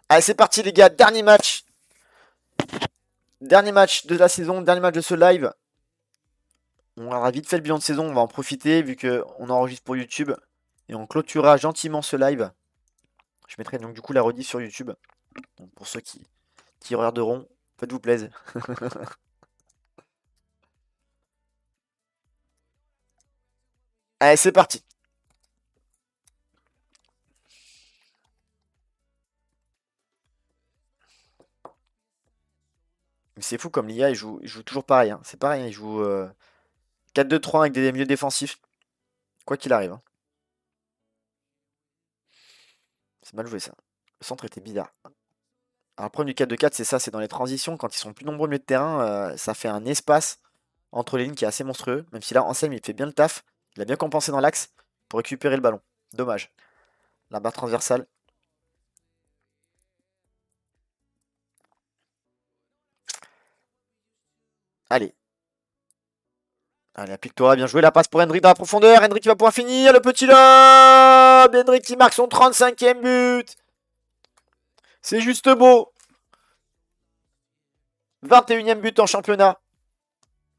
Allez, c'est parti les gars, dernier match. Dernier match de la saison, dernier match de ce live. On aura vite fait le bilan de saison, on va en profiter vu qu'on enregistre pour YouTube. Et on clôturera gentiment ce live. Je mettrai donc du coup la rediff sur YouTube. Donc, pour ceux qui regarderont, faites-vous plaisir. Allez, c'est parti. Mais c'est fou comme l'IA, il joue toujours pareil. Hein. C'est pareil, hein, il joue 4-2-3 avec des milieux défensifs. Quoi qu'il arrive. Hein. C'est mal joué ça. Le centre était bizarre. Alors, le problème du 4-2-4, c'est ça, c'est dans les transitions, quand ils sont plus nombreux au milieu de terrain, ça fait un espace entre les lignes qui est assez monstrueux. Même si là, Anselme, il fait bien le taf. Il a bien compensé dans l'axe pour récupérer le ballon. Dommage. La barre transversale. Allez. Allez, la Pictora, bien joué. La passe pour Hendrik dans la profondeur. Hendrik qui va pouvoir finir. Le petit lob. Hendrik qui marque son 35e but. C'est juste beau. 21e but en championnat.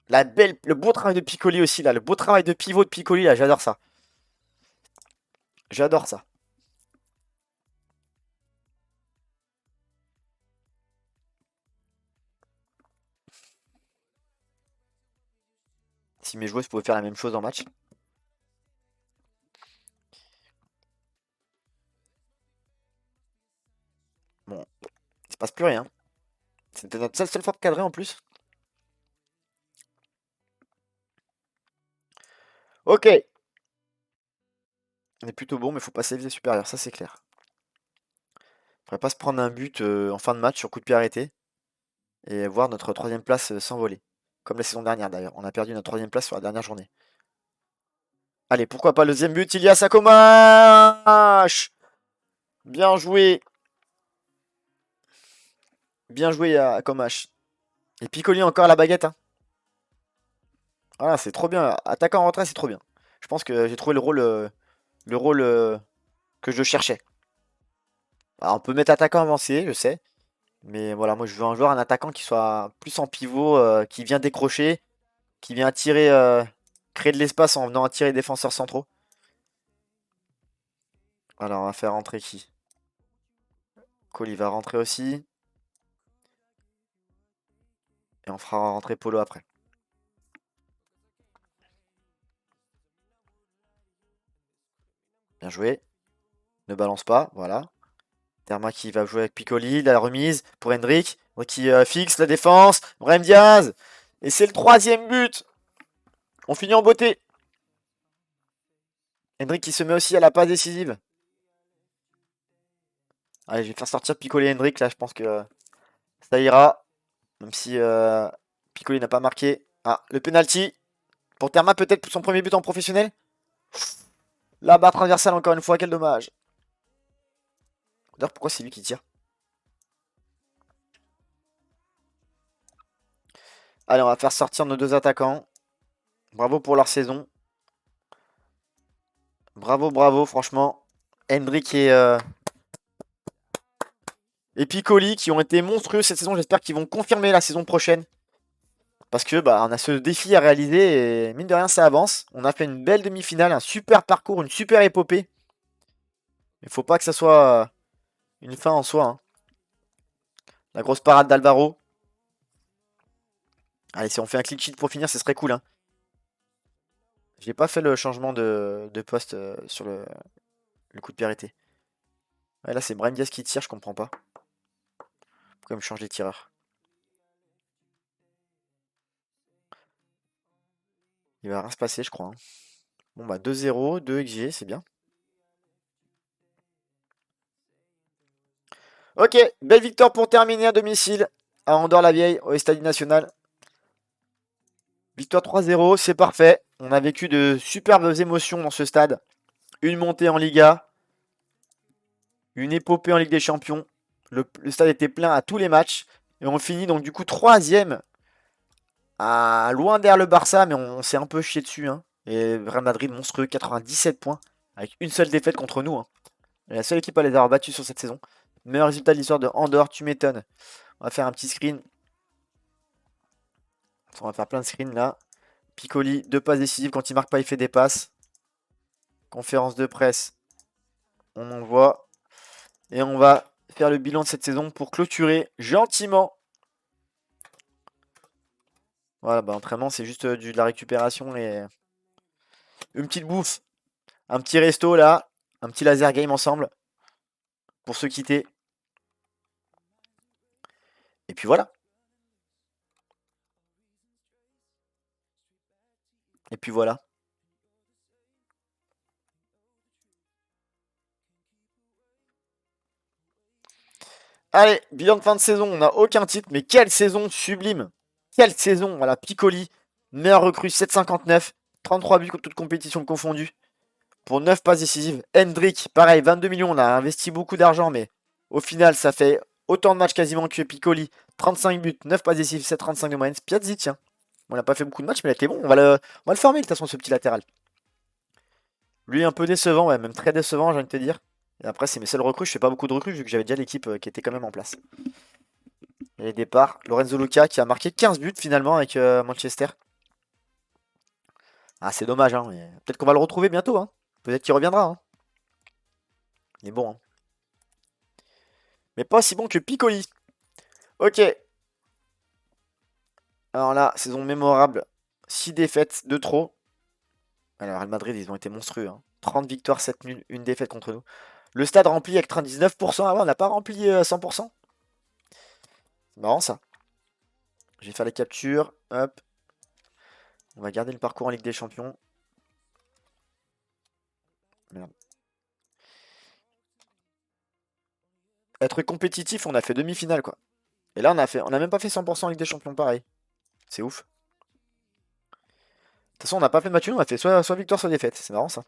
Le beau travail de Piccoli aussi, là. Le beau travail de pivot de Piccoli, là. J'adore ça. J'adore ça. Si mes joueuses pouvaient faire la même chose en match. Bon, il se passe plus rien. C'était notre seule fois de cadrer en plus. Ok. On est plutôt bon, mais faut passer visée supérieure, ça c'est clair. Faudrait pas se prendre un but en fin de match sur coup de pied arrêté. Et voir notre troisième place s'envoler. Comme la saison dernière d'ailleurs. On a perdu notre troisième place sur la dernière journée. Allez, pourquoi pas le deuxième but, il y a Sakomash. Bien joué. Bien joué à Komash. Et Piccoli encore à la baguette. Hein. Voilà, c'est trop bien. Attaquant en retrait, c'est trop bien. Je pense que j'ai trouvé le rôle que je cherchais. Alors, on peut mettre attaquant avancé, je sais. Mais voilà, moi je veux un joueur, un attaquant qui soit plus en pivot, qui vient décrocher, qui vient attirer, créer de l'espace en venant attirer les défenseurs centraux. Alors, on va faire rentrer qui? Cole, il va rentrer aussi. Et on fera rentrer Polo après. Bien joué. Ne balance pas, voilà. Terma qui va jouer avec Piccoli, la remise pour Hendrik, qui fixe la défense. Brahim Diaz. Et c'est le troisième but. On finit en beauté. Hendrik qui se met aussi à la passe décisive. Allez, je vais faire sortir Piccoli et Hendrik. Là, je pense que ça ira. Même si Piccoli n'a pas marqué. Ah, le penalty. Pour Terma, peut-être son premier but en professionnel. La barre transversale, encore une fois. Quel dommage. D'ailleurs, pourquoi c'est lui qui tire? Allez, on va faire sortir nos deux attaquants. Bravo pour leur saison. Bravo, bravo, franchement. Hendrick et Piccoli qui ont été monstrueux cette saison. J'espère qu'ils vont confirmer la saison prochaine. Parce que bah, on a ce défi à réaliser et mine de rien ça avance. On a fait une belle demi-finale, un super parcours, une super épopée. Il faut pas que ça soit une fin en soi, hein. La grosse parade d'Alvaro. Allez, si on fait un clean sheet pour finir, ce serait cool, hein. J'ai pas fait le changement de poste sur le coup de pied arrêté. Ouais, là, c'est Brahim Diaz qui tire, je comprends pas. Pourquoi il me change les tireurs? Il va rien se passer, je crois, hein. Bon, bah 2-0, 2 XG, c'est bien. Ok, belle victoire pour terminer à domicile à Andorre-la-Vieille, au Stade National. Victoire 3-0, c'est parfait. On a vécu de superbes émotions dans ce stade. Une montée en Liga, une épopée en Ligue des Champions. Le stade était plein à tous les matchs. Et on finit donc du coup troisième, loin derrière le Barça, mais on s'est un peu chié dessus, hein. Et Real Madrid monstrueux, 97 points, avec une seule défaite contre nous, hein. La seule équipe à les avoir battus sur cette saison. Meilleur résultat de l'histoire de Andorre, tu m'étonnes. On va faire un petit screen. On va faire plein de screens là. Piccoli, 2 passes décisives. Quand il marque pas, il fait des passes. Conférence de presse. On envoie. Et on va faire le bilan de cette saison pour clôturer gentiment. Voilà, bah entraînement, c'est juste de la récupération et une petite bouffe. Un petit resto là. Un petit laser game ensemble. Pour se quitter. Et puis voilà. Et puis voilà. Allez, bilan de fin de saison. On n'a aucun titre, mais quelle saison sublime. Quelle saison. Voilà, Piccoli, meilleur recrue, 7,59. 33 buts, toutes compétitions confondues. Pour 9 passes décisives. Hendrick, pareil, 22 millions. On a investi beaucoup d'argent, mais au final, ça fait autant de matchs quasiment que Piccoli. 35 buts, 9 passes décisives, 7,35 de moyenne. Spiazzi, tiens. On n'a pas fait beaucoup de matchs, mais il était bon. On va le former de toute façon, ce petit latéral. Lui, un peu décevant, ouais, même très décevant, j'ai envie de te dire. Et après, c'est mes seuls recrues. Je fais pas beaucoup de recrues vu que j'avais déjà l'équipe qui était quand même en place. Et les départs, Lorenzo Luca qui a marqué 15 buts finalement avec Manchester. Ah, c'est dommage, hein. Peut-être qu'on va le retrouver bientôt, hein. Peut-être qu'il reviendra, hein. Il est bon, hein. Mais pas si bon que Piccoli. Ok. Alors là, saison mémorable. 6 défaites de trop. Alors, Real Madrid, ils ont été monstrueux, hein. 30 victoires, 7 nuls, une défaite contre nous. Le stade rempli avec 99%. Ah ouais, on n'a pas rempli 100%. C'est marrant ça. Je vais faire les captures. Hop. On va garder le parcours en Ligue des Champions. Merde. Être compétitif, on a fait demi-finale quoi. Et là, on a même pas fait 100% en Ligue des Champions, pareil. C'est ouf. De toute façon, on n'a pas fait de match nul, on a fait soit victoire, soit défaite. C'est marrant ça.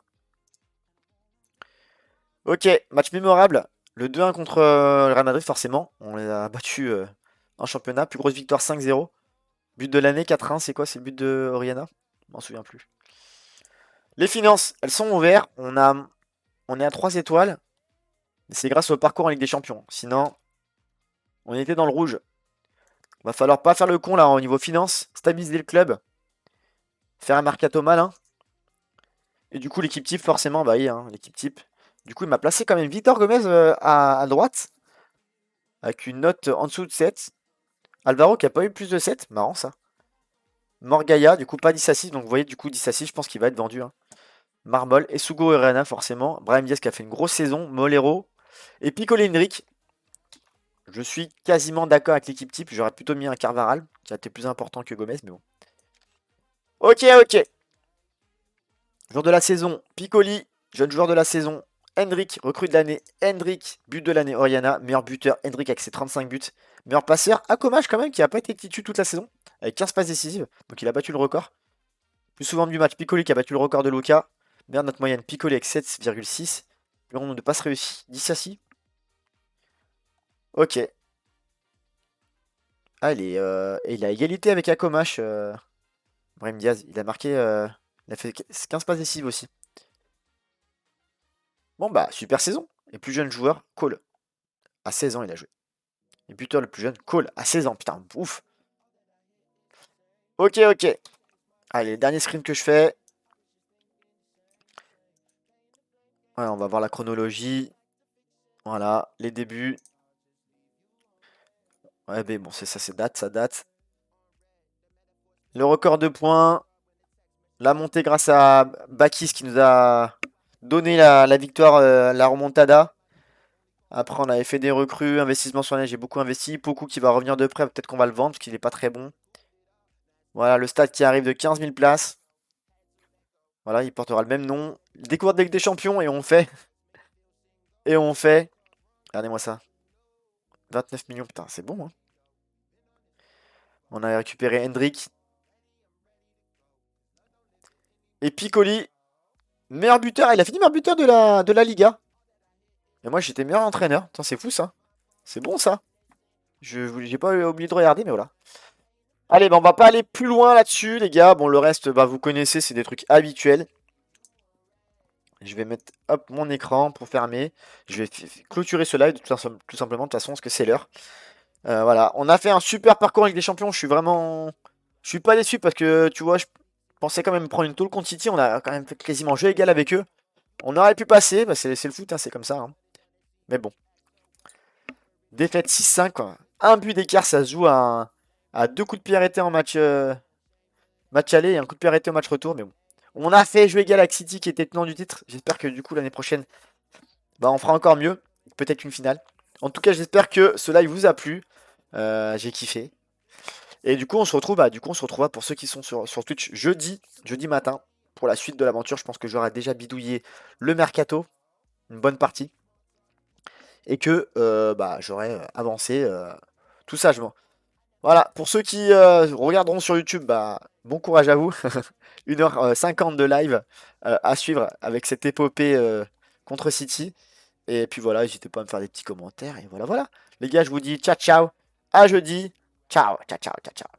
Ok, match mémorable. Le 2-1 contre le Real Madrid, forcément. On les a battus en championnat. Plus grosse victoire 5-0. But de l'année 4-1, c'est quoi? C'est le but de Oriana? Je m'en souviens plus. Les finances, elles sont ouvertes. On est à 3 étoiles. C'est grâce au parcours en Ligue des Champions. Sinon, on était dans le rouge. Va falloir pas faire le con là au niveau finances. Stabiliser le club. Faire un mercato malin. Et du coup, l'équipe type, forcément, bah oui, hein, l'équipe type. Du coup, il m'a placé quand même Victor Gomez à droite. Avec une note en dessous de 7. Alvaro qui a pas eu plus de 7. Marrant ça. Morgaya, du coup, pas 10 assists. Donc vous voyez, du coup, 10 assists, je pense qu'il va être vendu, hein. Marmol, Esugo Herrera, forcément. Brahim Diaz qui a fait une grosse saison. Molero. Et Piccolo Hendrick. Je suis quasiment d'accord avec l'équipe type. J'aurais plutôt mis un Carvaral, qui a été plus important que Gomez, mais bon. Ok, ok. Jour de la saison, Piccoli, jeune joueur de la saison. Hendrick, recrue de l'année. Hendrick, but de l'année, Oriana. Meilleur buteur, Hendrick avec ses 35 buts. Meilleur passeur, Akomach quand même, qui n'a pas été titu toute la saison. Avec 15 passes décisives. Donc il a battu le record. Plus souvent du match, Piccoli qui a battu le record de Luca. Meilleure note moyenne, Piccoli avec 7,6. Le nombre de passes réussies, 10 assis. Ok. Ah, il a égalité avec Akomach. Brahim Diaz, il a marqué. Il a fait 15 passes décisives aussi. Bon bah, super saison. Et plus jeune joueur, Cole. À 16 ans, il a joué. Et buteur le plus jeune, Cole. À 16 ans, putain, ouf. Ok, ok. Allez, dernier screen que je fais. Ouais, on va voir la chronologie. Voilà, les débuts. Ouais, mais bon, c'est ça, c'est date, ça date. Le record de points. La montée grâce à Bakis qui nous a donné la victoire, la remontada. Après, on avait fait des recrues, investissement sur l'année, j'ai beaucoup investi. Poku qui va revenir de près, peut-être qu'on va le vendre parce qu'il n'est pas très bon. Voilà, le stade qui arrive de 15 000 places. Voilà, il portera le même nom. Découverte de Ligue des Champions et on fait. Et on fait. Regardez-moi ça. 29 millions, putain, c'est bon, hein. On a récupéré Hendrick. Et Piccoli, meilleur buteur. Il a fini meilleur buteur de la Liga. Et moi, j'étais meilleur entraîneur. Putain, c'est fou ça. C'est bon ça. J'ai pas oublié de regarder, mais voilà. Allez, bah, on va pas aller plus loin là-dessus, les gars. Bon, le reste, bah, vous connaissez, c'est des trucs habituels. Je vais mettre hop, mon écran pour fermer. Je vais clôturer ce live tout simplement, de toute façon, parce que c'est l'heure. Voilà, on a fait un super parcours avec des champions. Je suis vraiment. Je suis pas déçu parce que, tu vois, je pensais quand même prendre une tôle contre City. On a quand même fait quasiment jeu égal avec eux. On aurait pu passer, bah, c'est le foot, hein, c'est comme ça, hein. Mais bon. Défaite 6-5, quoi. Un but d'écart, ça se joue à deux coups de pied arrêtés en match aller et un coup de pied arrêté au match retour. Mais bon. On a fait jeu égal avec City qui était tenant du titre. J'espère que du coup l'année prochaine, bah, on fera encore mieux. Peut-être une finale. En tout cas, j'espère que ce live vous a plu. J'ai kiffé. Et du coup, on se retrouve, on se retrouvera pour ceux qui sont sur Twitch jeudi matin, pour la suite de l'aventure. Je pense que j'aurai déjà bidouillé le mercato, une bonne partie, et que bah, j'aurai avancé tout sagement. Voilà, pour ceux qui regarderont sur YouTube, bah, bon courage à vous. 1h50 de live à suivre avec cette épopée contre City. Et puis voilà, n'hésitez pas à me faire des petits commentaires. Et voilà, voilà. Les gars, je vous dis ciao, ciao. À jeudi. Ciao, ciao, ciao, ciao, ciao.